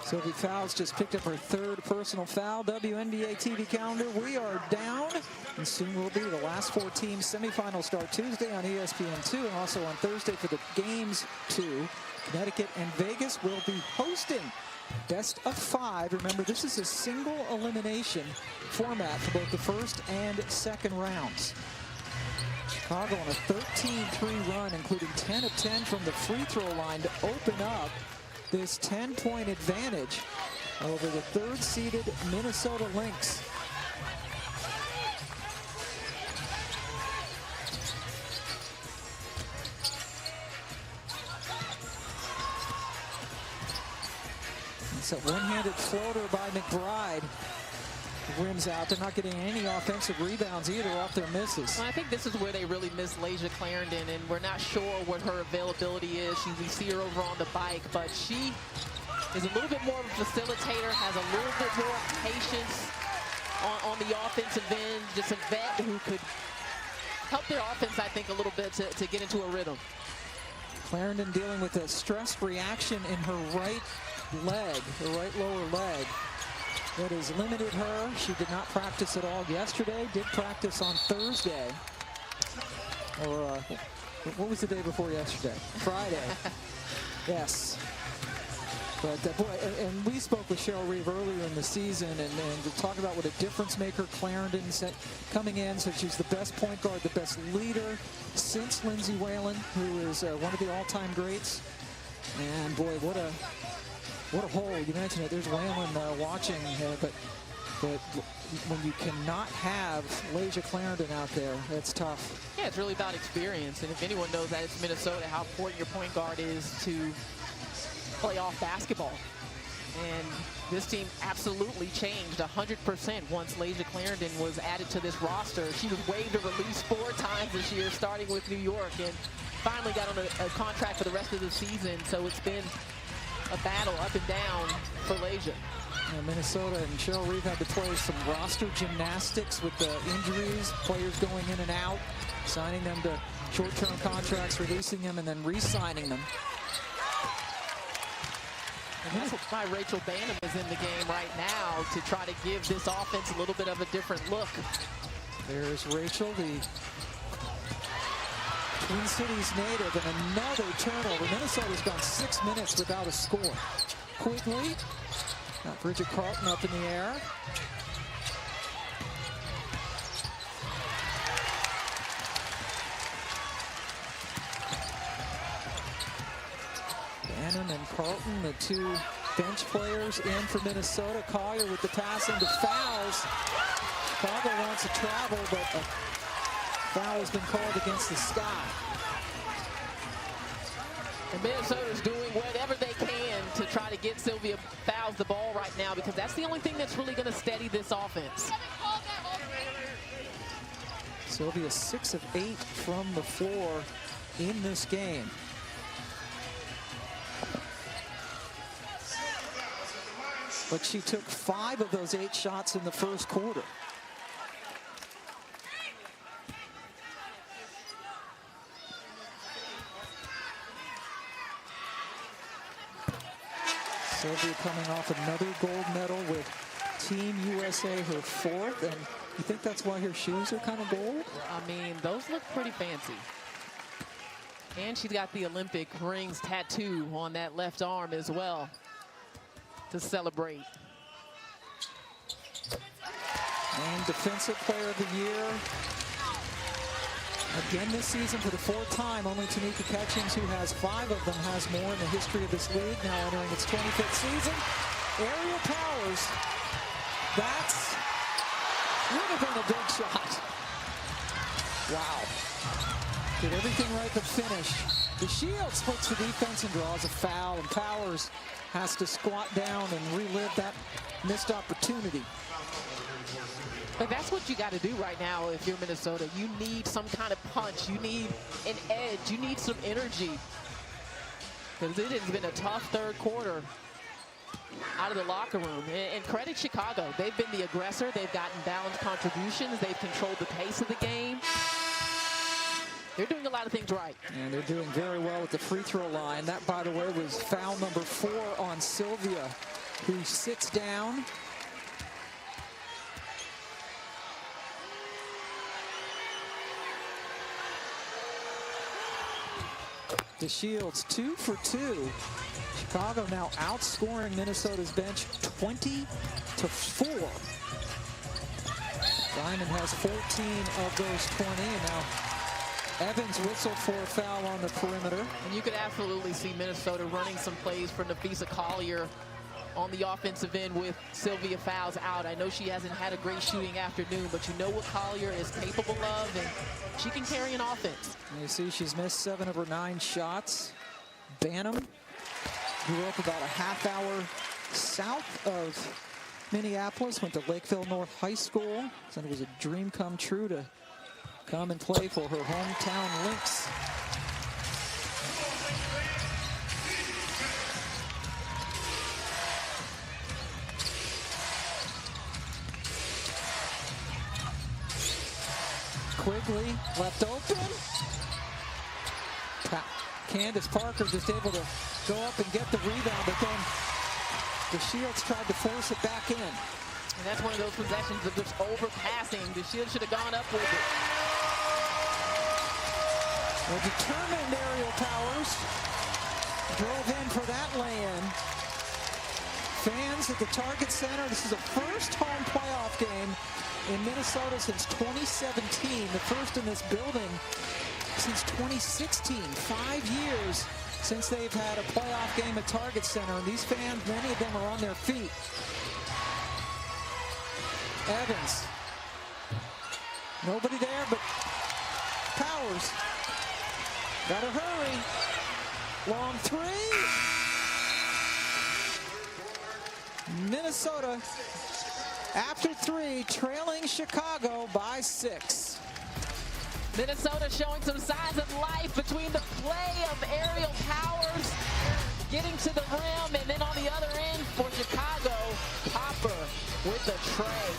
S2: Sylvie Fowles just picked up her third personal foul. WNBA TV calendar, we are down, and soon will be. The last 4 teams semifinals start Tuesday on ESPN2, and also on Thursday for the Games 2. Connecticut and Vegas will be hosting best of 5. Remember, this is a single elimination format for both the first and second rounds. Chicago on a 13-3 run, including 10 of 10 from the free throw line to open up this 10-point advantage over the 3rd-seeded Minnesota Lynx. It's a one-handed floater by McBride. Rims out. They're not getting any offensive rebounds either off their misses.
S3: Well, I think this is where they really miss Lasia Clarendon, and we're not sure what her availability is. We see her over on the bike, but she is a little bit more of a facilitator, has a little bit more patience on the offensive end. Just a vet who could help their offense, I think, a little bit to get into a rhythm.
S2: Clarendon dealing with a stress reaction in her right leg, her right lower leg. That has limited her. She did not practice at all yesterday, did practice on Thursday. Or what was the day before yesterday? Friday. Yes. But boy, and we spoke with Cheryl Reeve earlier in the season and to talk about what a difference maker Clarendon coming in. So she's the best point guard, the best leader since Lindsay Whalen, who is one of the all-time greats. And boy, what a hole. You mentioned it. There's Whalen watching, but when you cannot have Lasia Clarendon out there, that's tough.
S3: Yeah, it's really about experience. And if anyone knows that it's Minnesota, how important your point guard is to playoff basketball. And this team absolutely changed 100% once Lasia Clarendon was added to this roster. She was waived or released 4 times this year, starting with New York, and finally got on a contract for the rest of the season. So it's been a battle up and down for Lasia.
S2: Minnesota and Cheryl Reeve had to play some roster gymnastics with the injuries, players going in and out, signing them to short-term contracts, releasing them, and then re-signing them.
S3: And that's why Rachel Banham is in the game right now, to try to give this offense a little bit of a different look.
S2: There's Rachel, the Twin Cities native, and another turnover. Minnesota's gone 6 minutes without a score. Quigley, got Bridget Carlton up in the air. Bannon and Carlton, the 2 bench players in for Minnesota. Collier with the pass into Fowles. Chicago wants to travel, but foul has been called against the Sky.
S3: And Minnesota's doing whatever they can to try to get Sylvia Fowles the ball right now, because that's the only thing that's really going to steady this offense.
S2: Sylvia 6 of 8 from the floor in this game. But she took 5 of those 8 shots in the first quarter. Sylvia coming off another gold medal with Team USA, her 4th, and you think that's why her shoes are kind of gold?
S3: I mean, those look pretty fancy. And she's got the Olympic rings tattoo on that left arm as well to celebrate.
S2: And Defensive Player of the Year. Again this season for the 4th time, only Tamika Catchings, who has 5 of them, has more in the history of this league, now entering its 25th season. Aerial Powers, that's would have been a big shot. Wow. Did everything right to finish. DeShields splits the defense and draws a foul, and Powers has to squat down and relive that missed opportunity.
S3: But that's what you got to do right now if you're Minnesota. You need some kind of punch. You need an edge. You need some energy. Because it has been a tough third quarter out of the locker room. And credit Chicago. They've been the aggressor. They've gotten balanced contributions. They've controlled the pace of the game. They're doing a lot of things right.
S2: And they're doing very well at the free throw line. That, by the way, was foul number 4 on Sylvia, who sits down. DeShields 2 for 2. Chicago now outscoring Minnesota's bench 20-4. Diamond has 14 of those 20, and now Evans whistled for a foul on the perimeter.
S3: And you could absolutely see Minnesota running some plays for Nafisa Collier on the offensive end with Sylvia Fowles out. I know she hasn't had a great shooting afternoon, but you know what Collier is capable of, and she can carry an offense.
S2: And you see she's missed 7 of her 9 shots. Banham grew up about a half hour south of Minneapolis, went to Lakeville North High School. Said it was a dream come true to come and play for her hometown Lynx. Quigley left open. Candace Parker just able to go up and get the rebound, but then DeShields tried to force it back in.
S3: And that's one of those possessions of just overpassing. DeShields should have gone up with it.
S2: Well, determined Aerial Powers drove in for that lay-in. Fans at the Target Center. This is the first home playoff game in Minnesota since 2017. The first in this building since 2016. 5 years since they've had a playoff game at Target Center. And these fans, many of them are on their feet. Evans. Nobody there but Powers. Gotta hurry. Long three. Minnesota, after 3, trailing Chicago by 6.
S3: Minnesota showing some signs of life between the play of Aerial Powers getting to the rim, and then on the other end for Chicago, Popper with the tray.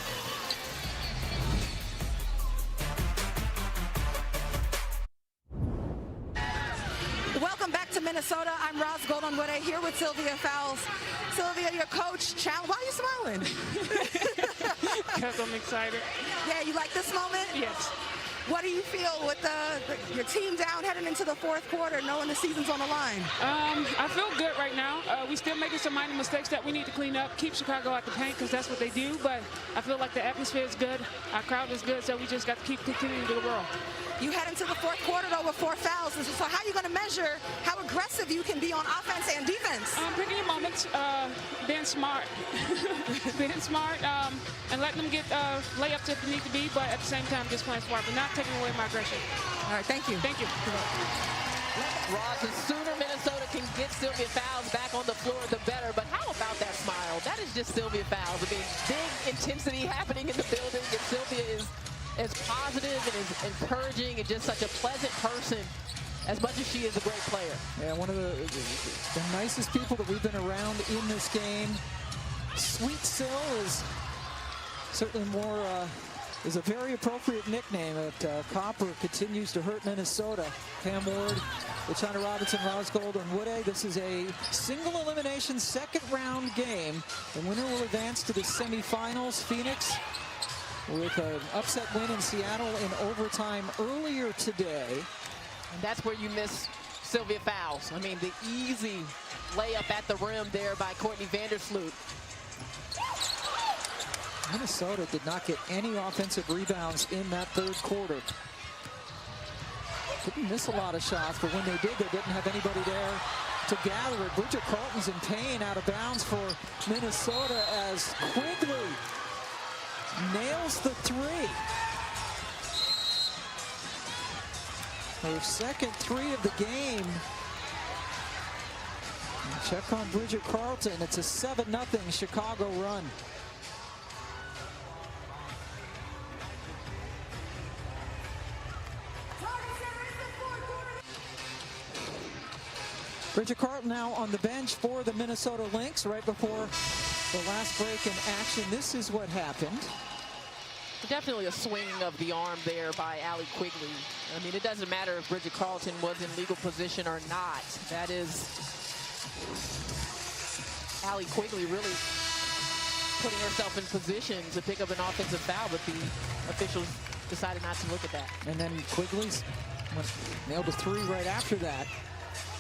S4: Welcome back to Minnesota. I'm Roz Goldenwood here with Sylvia Fowles. Sylvia, your coach challenge. Why are you smiling?
S5: Because I'm excited.
S4: Yeah, you like this moment?
S5: Yes.
S4: What do you feel with your team down heading into the 4th quarter, knowing the season's on the line?
S5: I feel good right now. We still making some minor mistakes that we need to clean up, keep Chicago out the paint, because that's what they do. But I feel like the atmosphere is good, our crowd is good, so we just got to keep continuing to roll.
S4: You head into the 4th quarter, though, with 4 fouls. So how are you going to measure how aggressive you can be on offense and defense?
S5: Picking your moments, being smart, and letting them get layups if they need to be, but at the same time just playing smart, but not taking away my aggression.
S4: All right, thank you.
S5: Thank you.
S3: Ross, the sooner Minnesota can get Sylvia Fowles back on the floor, the better. But how about that smile? That is just Sylvia Fowles. I mean, big intensity happening in the building, and Sylvia is as positive and as encouraging and just such a pleasant person as much as she is a great player.
S2: Yeah, one of the nicest people that we've been around in this game. Sweet Sill is certainly more, is a very appropriate nickname. Copper continues to hurt Minnesota. Pam Ward, LaChana Robinson, Roz Gold, and Woode. This is a single elimination 2nd round game. The winner will advance to the semifinals. Phoenix with an upset win in Seattle in overtime earlier today.
S3: And that's where you miss Sylvia Fowles. I mean, the easy layup at the rim there by Courtney Vandersloot.
S2: Minnesota did not get any offensive rebounds in that 3rd quarter. Didn't miss a lot of shots, but when they did, they didn't have anybody there to gather it. Bridget Carlton's in pain, out of bounds for Minnesota as Quigley nails the 3. Her 2nd 3 of the game. And check on Bridget Carlton. It's a 7-0 Chicago run. Bridget Carlton now on the bench for the Minnesota Lynx right before the last break in action. This is what happened.
S3: Definitely a swinging of the arm there by Allie Quigley. I mean, it doesn't matter if Bridget Carlton was in legal position or not. That is Allie Quigley really putting herself in position to pick up an offensive foul, but the officials decided not to look at that.
S2: And then Quigley's nailed a three right after that.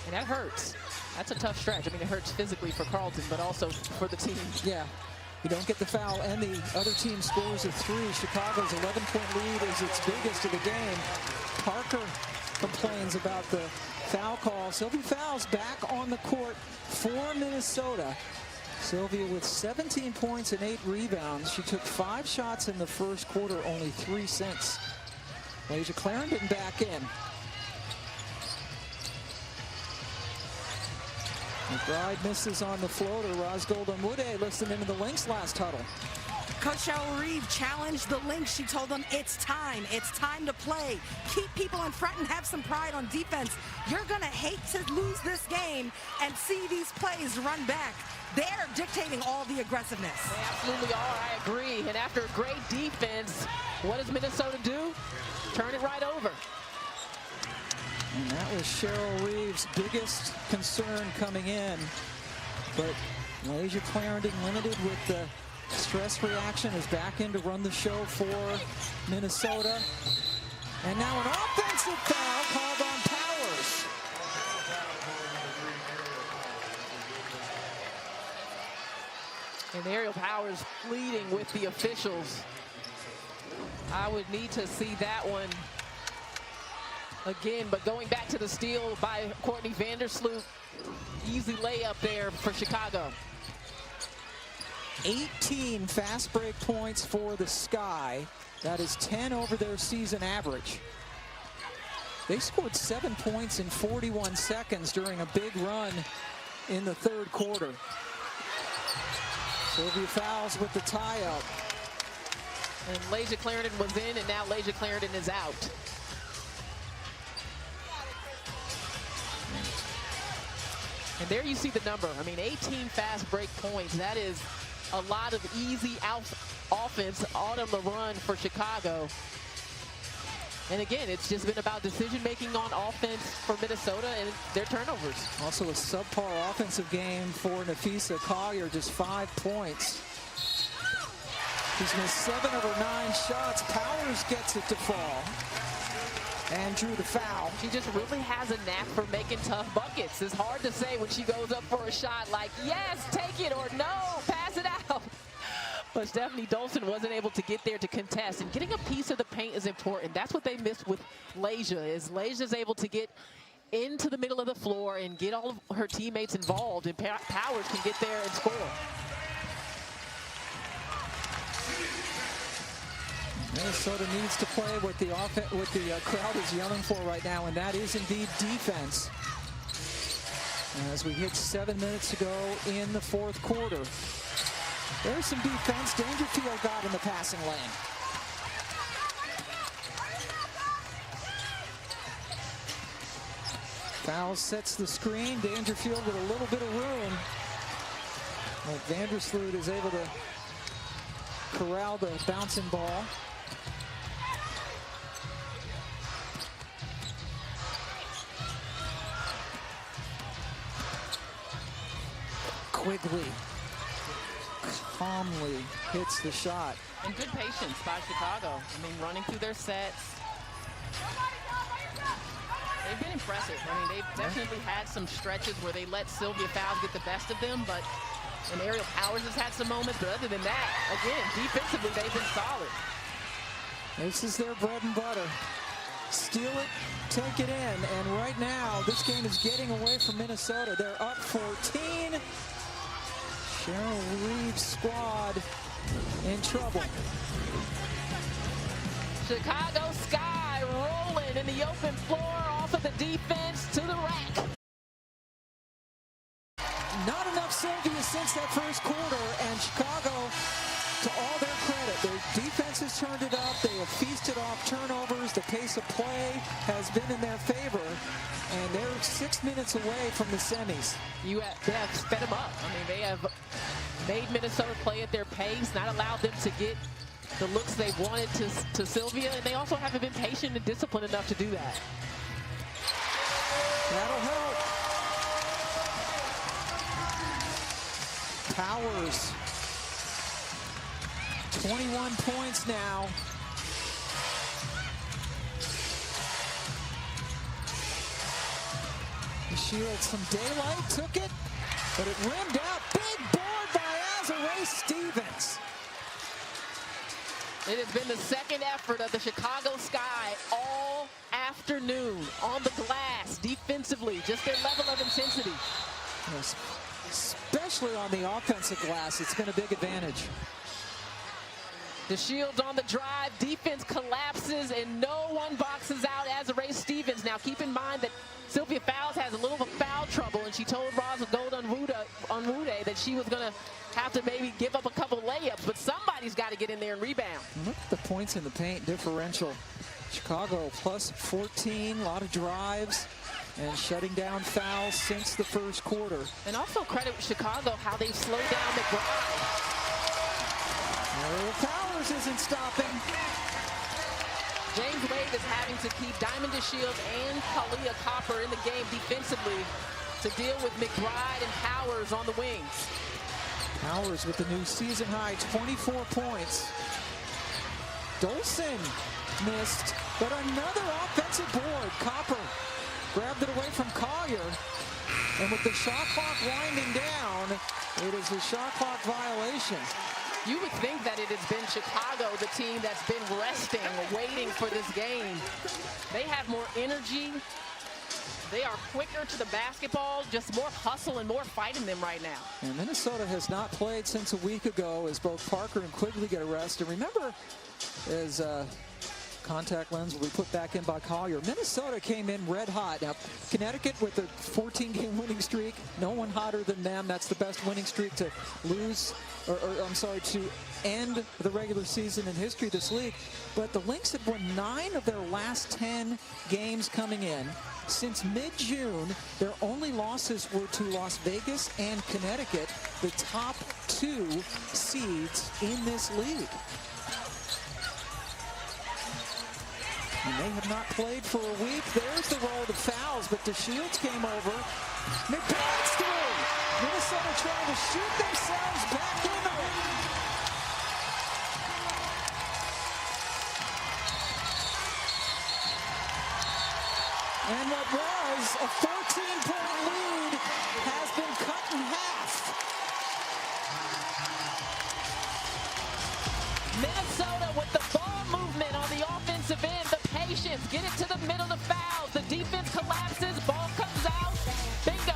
S3: And that hurts. That's a tough stretch. I mean, it hurts physically for Carlton, but also for the team.
S2: Yeah. You don't get the foul, and the other team scores a three. Chicago's 11-point lead is its biggest of the game. Parker complains about the foul call. Sylvia Fowles back on the court for Minnesota. Sylvia with 17 points and 8 rebounds. She took 5 shots in the first quarter, only 3 since. Lasia Clarendon back in. McBride misses on the floater. Rosgolda Mude listened into the Lynx last huddle.
S4: Coach Cheryl Reeve challenged the Lynx. She told them, it's time to play. Keep people in front and have some pride on defense. You're gonna hate to lose this game and see these plays run back. They're dictating all the aggressiveness.
S3: They absolutely are, I agree. And after a great defense, what does Minnesota do? Turn it right over.
S2: And that was Cheryl Reeve's biggest concern coming in. But Lasia Clarendon, limited with the stress reaction, is back in to run the show for Minnesota. And now an offensive foul called on Powers.
S3: And Ariel Powers pleading with the officials. I would need to see that one again, but going back to the steal by Courtney Vandersloot, easy layup there for Chicago.
S2: 18 fast break points for the Sky. That is 10 over their season average. They scored 7 points in 41 seconds during a big run in the third quarter. Sylvia Fowles with the tie-up.
S3: And Lasia Clarendon was in, and now Lasia Clarendon is out. And there you see the number. I mean, 18 fast break points. That is a lot of easy offense on the run for Chicago. And again, it's just been about decision-making on offense for Minnesota and their turnovers.
S2: Also a subpar offensive game for Nafisa Collier, just 5 points. She's missed 7 of her 9 shots. Powers gets it to fall and drew the foul.
S3: She just really has a knack for making tough buckets. It's hard to say when she goes up for a shot like, yes, take it, or no, pass it out. But Stephanie Dolson wasn't able to get there to contest, and getting a piece of the paint is important. That's what they missed with Lasia, is Lasia's able to get into the middle of the floor and get all of her teammates involved, and Powers can get there and score.
S2: Minnesota needs to play what the crowd is yelling for right now, and that is indeed defense. As we hit 7 minutes to go in the fourth quarter. There's some defense. Dangerfield got in the passing lane. Foul sets the screen. Dangerfield with a little bit of room. But Vandersloot is able to corral the bouncing ball. Quigley calmly hits the shot.
S3: And good patience by Chicago. I mean, running through their sets. They've been impressive. I mean, they've definitely had some stretches where they let Sylvia Fowles get the best of them, and Ariel Powers has had some moments, but other than that, again, defensively, they've been solid.
S2: This is their bread and butter. Steal it, take it in, and right now, this game is getting away from Minnesota. They're up 14. Cheryl Reeve's squad in trouble.
S3: Chicago Sky rolling in the open floor off of the defense to the rack.
S2: Not enough Sylvia since that first quarter, and Chicago, to all their credit, their defense has turned it up. They have feasted off turnovers. The pace of play has been in their favor. And they're 6 minutes away from the semis.
S3: They have sped them up. I mean, they have made Minnesota play at their pace, not allowed them to get the looks they wanted to Sylvia, and they also haven't been patient and disciplined enough to do that.
S2: That'll help. Powers, 21 points now. Shield some daylight, took it, but it rimmed out. Big board by Azurá Stevens.
S3: It has been the second effort of the Chicago Sky all afternoon on the glass, defensively, just their level of intensity.
S2: Yes. Especially on the offensive glass, it's been a big advantage.
S3: The Shields on the drive, defense collapses, and no one boxes out Azurá Stevens. Now keep in mind that Sylvia Fowles has a little of foul trouble, and she told Rosa Gold on Wude that she was going to have to maybe give up a couple layups, but somebody's got to get in there and rebound.
S2: Look at the points in the paint differential. Chicago plus 14, a lot of drives, and shutting down fouls since the first quarter.
S3: And also credit Chicago how they've slowed down McBride.
S2: Powers isn't stopping.
S3: James Wade is having to keep Diamond DeShields and Kalia Copper in the game defensively to deal with McBride and Powers on the wings.
S2: Powers with the new season high 24 points. Dolson missed, but another offensive board. Copper grabbed it away from Collier. And with the shot clock winding down, it is a shot clock violation.
S3: You would think that it has been Chicago, the team that's been resting, waiting for this game. They have more energy. They are quicker to the basketball, just more hustle and more fight in them right now.
S2: And Minnesota has not played since a week ago as both Parker and Quigley get arrested. Remember, as contact lens will be put back in by Collier. Minnesota came in red hot. Now, Connecticut with a 14-game winning streak, no one hotter than them. That's the best winning streak to lose, to end the regular season in history of this league. But the Lynx had won 9 of their last 10 games coming in. Since mid-June, their only losses were to Las Vegas and Connecticut, the top 2 seeds in this league. And they have not played for a week. There's the roll of fouls, but DeShields came over. McBride's through. Minnesota trying to shoot themselves back into it. And what was a 14-point lead has been cut in half.
S3: Minnesota with the ball movement on the offensive end, the patience, get it to the middle of fouls, the defense collapses, ball comes out, bingo.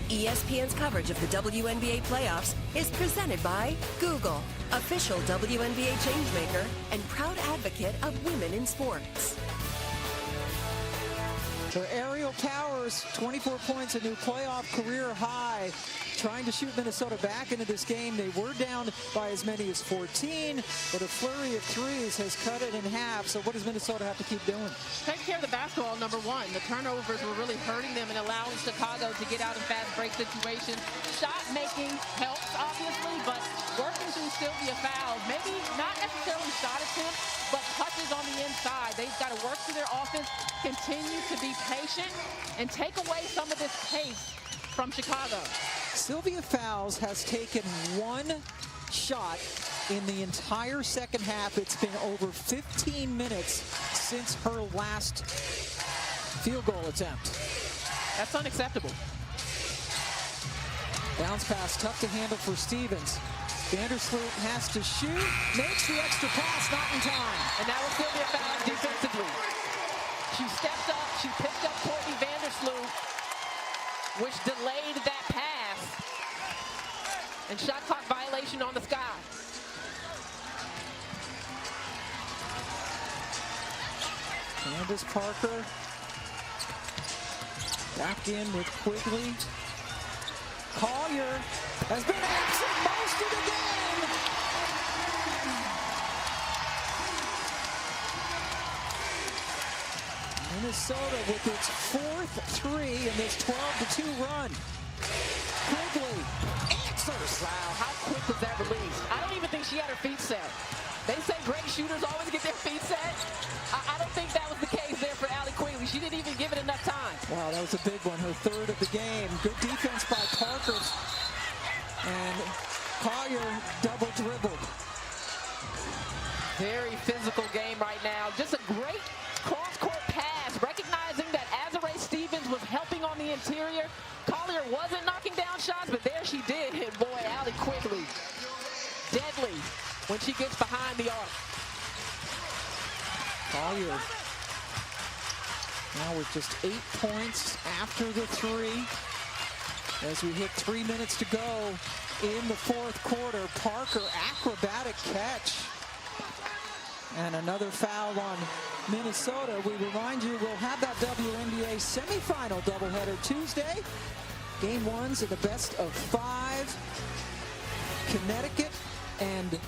S6: ESPN's coverage of the WNBA playoffs is presented by Google, official WNBA changemaker and proud advocate of women in sports.
S2: For Aerial Powers, 24 points, a new playoff career high. Trying to shoot Minnesota back into this game. They were down by as many as 14, but a flurry of threes has cut it in half. So what does Minnesota have to keep doing?
S3: Take care of the basketball, number one. The turnovers were really hurting them and allowing Chicago to get out in fast break situations. Shot making helps, obviously, but working through Sylvia Fowles, maybe not necessarily shot attempts, but touches on the inside. They've got to work through their offense, continue to be patient, and take away some of this pace from Chicago.
S2: Sylvia Fowles has taken 1 shot in the entire second half. It's been over 15 minutes since her last field goal attempt.
S3: That's unacceptable.
S2: Bounce pass, tough to handle for Stevens. Vandersloot has to shoot, makes the extra pass, not in time.
S3: And that was Sylvia Fowles defensively. She stepped up, she picked up Courtney Vandersloot, which delayed that pass. And shot clock violation on the Sky.
S2: Candace Parker back in with Quigley. Collier has been absent most of the game. Minnesota with its 4th 3 in this 12-2 run. Quigley answers.
S3: Wow, how quick was that release? I don't even think she had her feet set. They say great shooters always get their feet set. I don't think that was the case there for Allie Quigley. She didn't even give it enough time.
S2: Wow, that was a big one, her 3rd of the game. Good defense by Parker. And Collier double dribbled.
S3: Very physical game right now. Just a great cross-court pass, recognizing that Azurá Stevens was helping on the interior. Collier wasn't knocking down shots, but there she did hit, boy, Allie Quigley. Deadly when she gets behind the arc.
S2: Collier now with just 8 points after the 3. As we hit 3 minutes to go in the 4th quarter, Parker, acrobatic catch. And another foul on Minnesota. We remind you, we'll have that WNBA semifinal doubleheader Tuesday. Game 1's of the best of 5. Connecticut and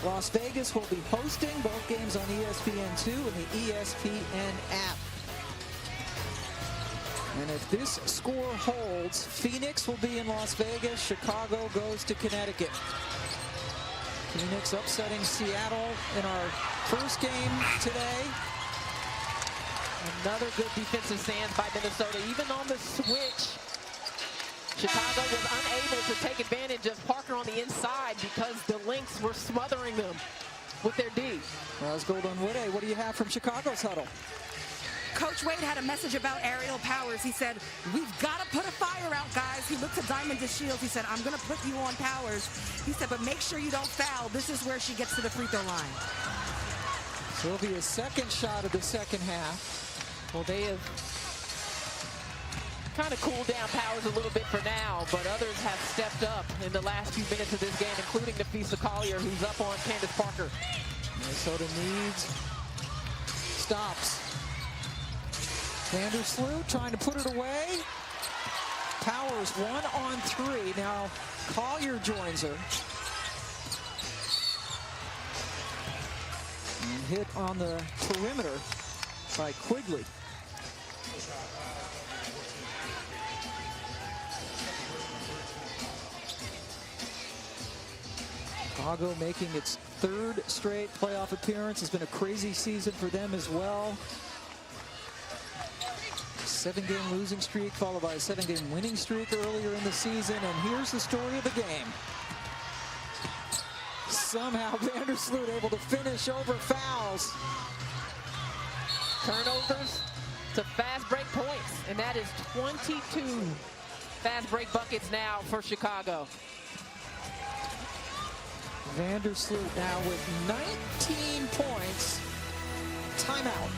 S2: Las Vegas will be hosting both games on ESPN2 and the ESPN app. And if this score holds, Phoenix will be in Las Vegas, Chicago goes to Connecticut. Phoenix upsetting Seattle in our first game today.
S3: Another good defensive stance by Minnesota. Even on the switch, Chicago was unable to take advantage of Parker on the inside because the Lynx were smothering them with their D.
S2: Well, let's go on Woodey. What do you have from Chicago's huddle?
S4: Coach Wade had a message about aerial powers. He said, we've got to put a fire out, guys. He looked to Diamond DeShields. He said, I'm going to put you on powers. He said, but make sure you don't foul. This is where she gets to the free throw line.
S2: Sylvia's second shot of the second half.
S3: Well, they have kind of cooled down Powers a little bit for now, but others have stepped up in the last few minutes of this game, including Nafisa Collier, who's up on Candace Parker.
S2: Minnesota needs stops. Vandersloot trying to put it away. Powers 1 on 3. Now Collier joins her. And hit on the perimeter by Quigley. Chicago making its 3rd straight playoff appearance. It's been a crazy season for them as well. 7-game losing streak followed by a 7-game winning streak earlier in the season. And here's the story of the game. Somehow Vandersloot able to finish over fouls.
S3: Turnovers to fast break points, and that is 22 fast break buckets now for Chicago.
S2: Vandersloot now with 19 points. Timeout.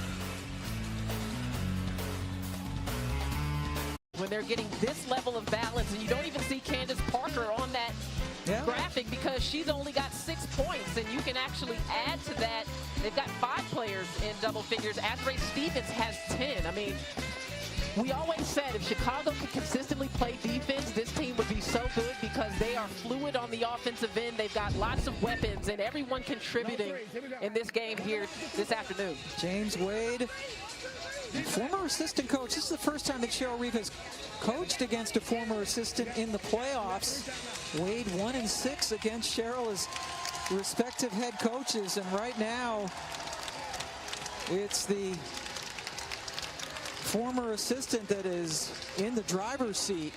S3: When they're getting this level of balance, and you don't even see Candace Parker on that graphic because she's only got 6 points, and you can actually add to that. They've got 5 players in double figures. Azurá Stevens has 10. I mean, we always said if Chicago could consistently play defense, this team would be so good because they are fluid on the offensive end. They've got lots of weapons, and everyone contributing in this game here this afternoon.
S2: James Wade, former assistant coach. This is the first time that Cheryl Reeve has coached against a former assistant in the playoffs. Wade 1-6 against Cheryl as respective head coaches, and right now it's the former assistant that is in the driver's seat.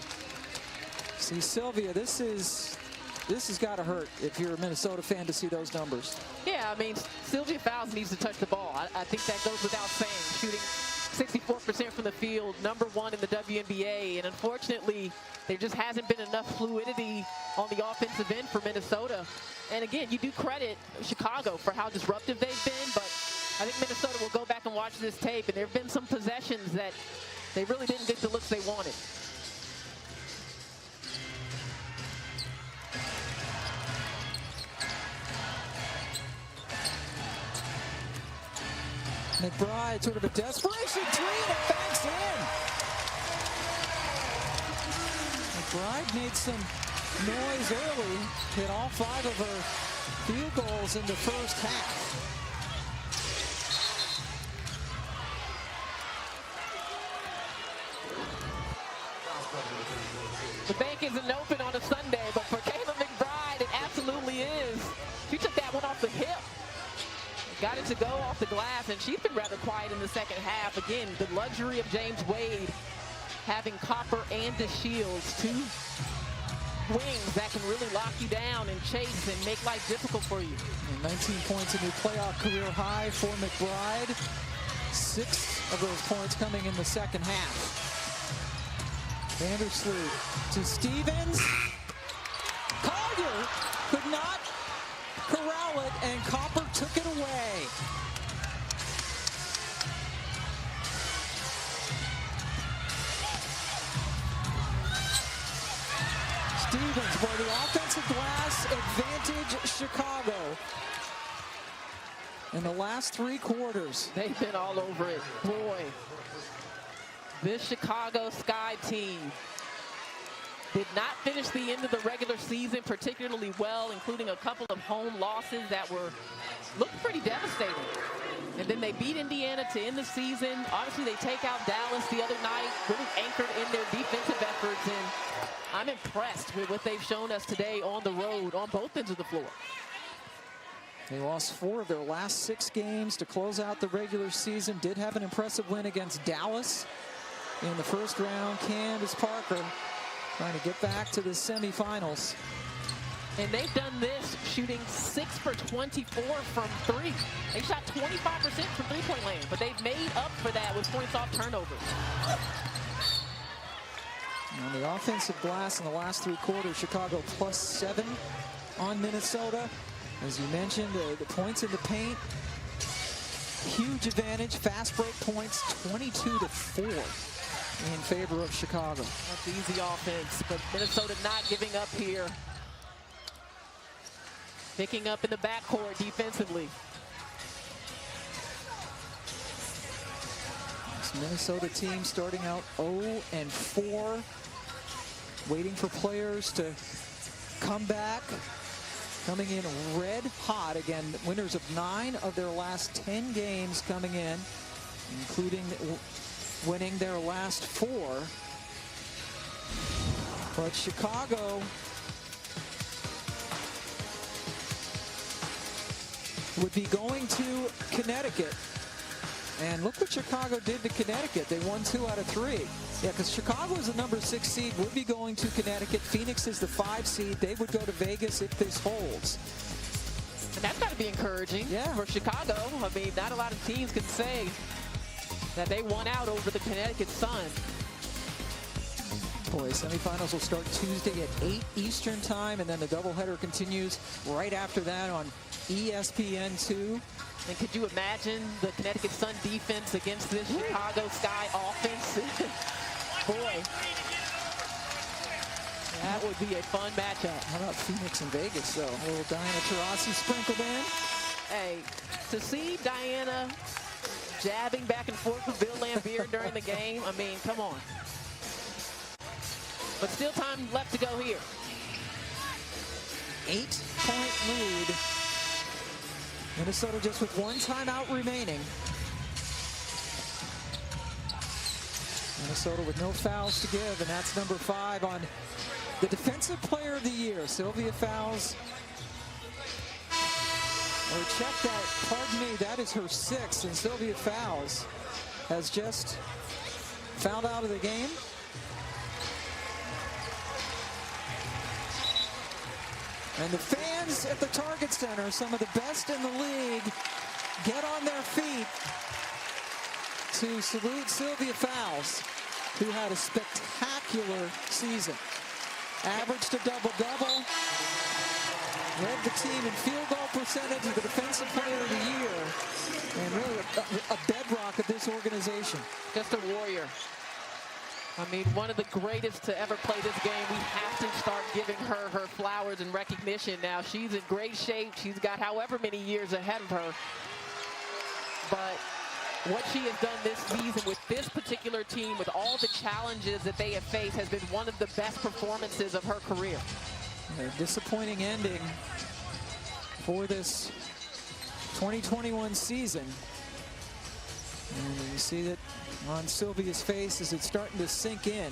S2: See, Sylvia, this has got to hurt if you're a Minnesota fan to see those numbers.
S3: Yeah, I mean, Sylvia Fowles needs to touch the ball. I think that goes without saying. Shooting 64% from the field, #1 in the WNBA, and unfortunately, there just hasn't been enough fluidity on the offensive end for Minnesota. And again, you do credit Chicago for how disruptive they've been, but I think Minnesota will go back and watch this tape, and there have been some possessions that they really didn't get the looks they wanted.
S2: McBride, sort of a desperation three, and it banks in. McBride made some noise early, hit all 5 of her field goals in the first half.
S3: off the glass, and she's been rather quiet in the second half. Again, the luxury of James Wade having Copper and DeShields, two wings that can really lock you down and chase and make life difficult for you.
S2: And 19 points, a new playoff career high for McBride. 6 of those points coming in the second half. Vandersloot to Stevens. Collier could not corral it, and Copper took it away. Stevens, for the offensive glass advantage, Chicago. In the last 3 quarters.
S3: They've been all over it. Boy, this Chicago Sky team did not finish the end of the regular season particularly well, including a couple of home losses that looked pretty devastating. And then they beat Indiana to end the season. Obviously, they take out Dallas the other night, really anchored in their defensive efforts. And I'm impressed with what they've shown us today on the road, on both ends of the floor.
S2: They lost 4 of their last 6 games to close out the regular season. Did have an impressive win against Dallas in the first round. Candace Parker trying to get back to the semifinals.
S3: And they've done this shooting 6 for 24 from 3. They shot 25% from three-point land, but they've made up for that with points off turnovers.
S2: On the offensive glass in the last 3 quarters, Chicago +7 on Minnesota. As you mentioned, the points in the paint, huge advantage. Fast break points, 22-4 in favor of Chicago.
S3: That's easy offense, but Minnesota not giving up here. Picking up in the backcourt defensively.
S2: This Minnesota team starting out 0-4, waiting for players to come back. Coming in red hot again, winners of 9 of their last 10 games coming in, including winning their last 4. But Chicago would be going to Connecticut. And look what Chicago did to Connecticut. They won 2 out of 3. Yeah, because Chicago is the number 6 seed, would be going to Connecticut. Phoenix is the 5 seed. They would go to Vegas if this holds.
S3: And that's got to be encouraging for Chicago. I mean, not a lot of teams can say that they won out over the Connecticut Sun.
S2: Boy, semifinals will start Tuesday at 8 Eastern time, and then the doubleheader continues right after that on ESPN2.
S3: And could you imagine the Connecticut Sun defense against this Chicago Sky offense? Boy, that would be a fun matchup.
S2: How about Phoenix and Vegas, though? A little Diana Taurasi sprinkled in.
S3: Hey, to see Diana jabbing back and forth with Bill Lambier during the game, I mean, come on. But still time left to go here.
S2: 8-point lead. Minnesota just with 1 timeout remaining. Minnesota with no fouls to give, and that's number 5 on the Defensive Player of the Year, Sylvia Fowles. Or check that, pardon me, that is her 6th, and Sylvia Fowles has just fouled out of the game. And the fans at the Target Center, some of the best in the league, get on their feet to salute Sylvia Fowles, who had a spectacular season. Averaged a double-double, led the team in field goal percentage, the Defensive Player of the Year, and really a bedrock of this organization.
S3: Just a warrior. I mean, one of the greatest to ever play this game. We have to start giving her her flowers and recognition now. She's in great shape. She's got however many years ahead of her. But what she has done this season with this particular team, with all the challenges that they have faced, has been one of the best performances of her career.
S2: A disappointing ending for this 2021 season. And you see that on Sylvia's face as it's starting to sink in.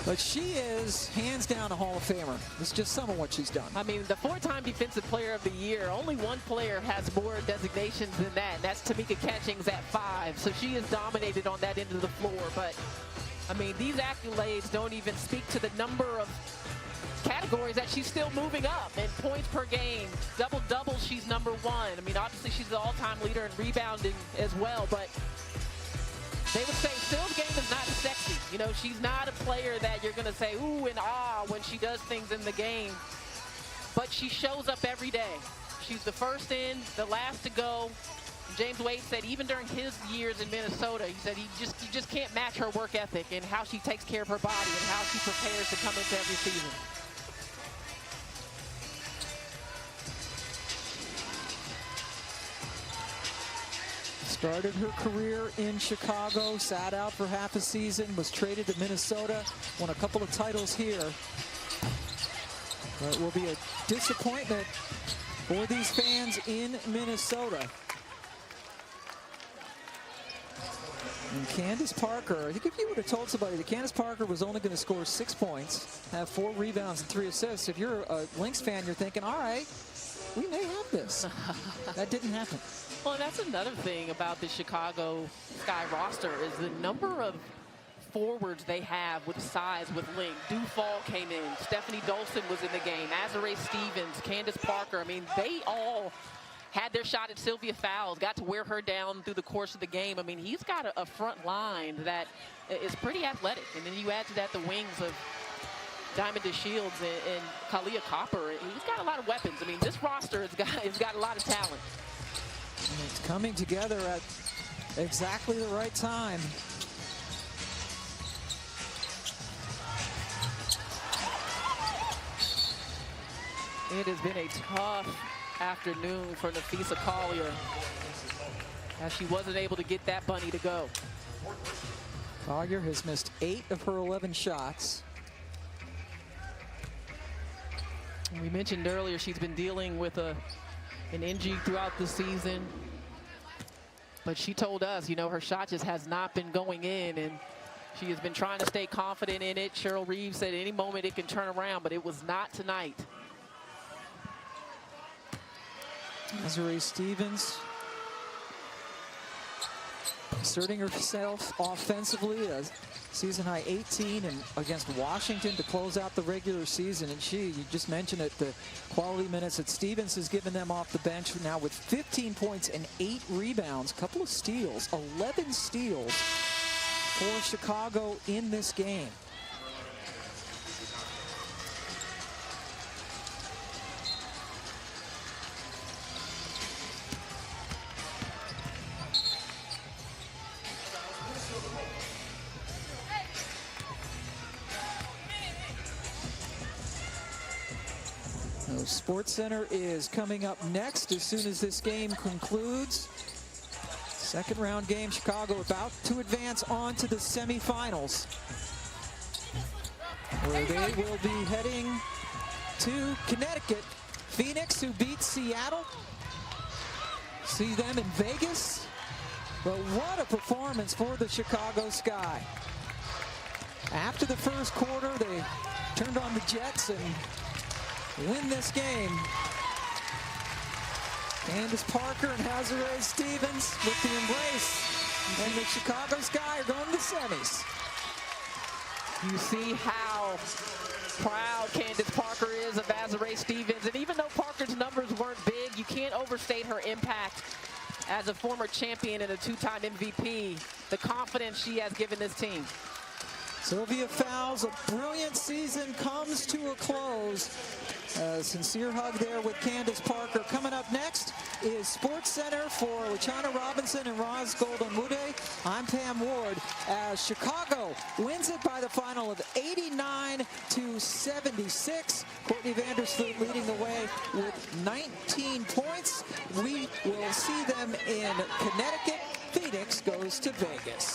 S2: But she is hands down a Hall of Famer. It's just some of what she's done.
S3: I mean, the 4-time Defensive Player of the Year, only one player has more designations than that, and that's Tamika Catchings at 5. So she is dominated on that end of the floor. But, I mean, these accolades don't even speak to the number of categories that she's still moving up. In points per game, double-double, she's number 1. I mean, obviously she's the all-time leader in rebounding as well, but they would say Syl's game is not sexy. You know, she's not a player that you're going to say, ooh, and ah, when she does things in the game. But she shows up every day. She's the first in, the last to go. James Wade said even during his years in Minnesota, he said you just can't match her work ethic and how she takes care of her body and how she prepares to come into every season.
S2: Started her career in Chicago, sat out for half a season, was traded to Minnesota, won a couple of titles here. But it will be a disappointment for these fans in Minnesota. And Candace Parker, I think if you would have told somebody that Candace Parker was only going to score 6 points, have 4 rebounds and 3 assists, if you're a Lynx fan, you're thinking, all right, we may have this. That didn't happen.
S3: Well, that's another thing about the Chicago Sky roster is the number of forwards they have with size with length. Dufall came in. Stephanie Dolson was in the game. Azurá Stevens, Candace Parker. I mean, they all had their shot at Sylvia Fowles, got to wear her down through the course of the game. I mean, he's got a front line that is pretty athletic. And then you add to that the wings of Diamond DeShields and Kalia Copper. He's got a lot of weapons. I mean, this roster has got a lot of talent.
S2: And it's coming together at exactly the right time.
S3: It has been a tough afternoon for Napheesa Collier as she wasn't able to get that bunny to go.
S2: Collier has missed 8 of her 11 shots.
S3: We mentioned earlier she's been dealing with an injury throughout the season. But she told us, you know, her shot just has not been going in, and she has been trying to stay confident in it. Cheryl Reeves said at any moment it can turn around, but it was not tonight.
S2: Azurá Stevens asserting herself offensively, a season high 18 and against Washington to close out the regular season. And you just mentioned it, the quality minutes that Stevens has given them off the bench now with 15 points and 8 rebounds, a couple of steals, 11 steals for Chicago in this game. SportsCenter is coming up next as soon as this game concludes. Second round game, Chicago about to advance on to the semifinals, where they will be heading to Connecticut. Phoenix, who beat Seattle. See them in Vegas. But what a performance for the Chicago Sky. After the first quarter, they turned on the Jets and win this game. Candace Parker and Azurá Stevens with the embrace. And the Chicago Sky are going to the semis.
S3: You see how proud Candace Parker is of Azurá Stevens. And even though Parker's numbers weren't big, you can't overstate her impact as a former champion and a 2-time MVP. The confidence she has given this team.
S2: Sylvia Fowles, a brilliant season comes to a close. A sincere hug there with Candace Parker. Coming up next is SportsCenter for Lachana Robinson and Roz Goldenmude. I'm Pam Ward as Chicago wins it by the final of 89-76. Courtney Vandersloot leading the way with 19 points. We will see them in Connecticut. Phoenix goes to Vegas.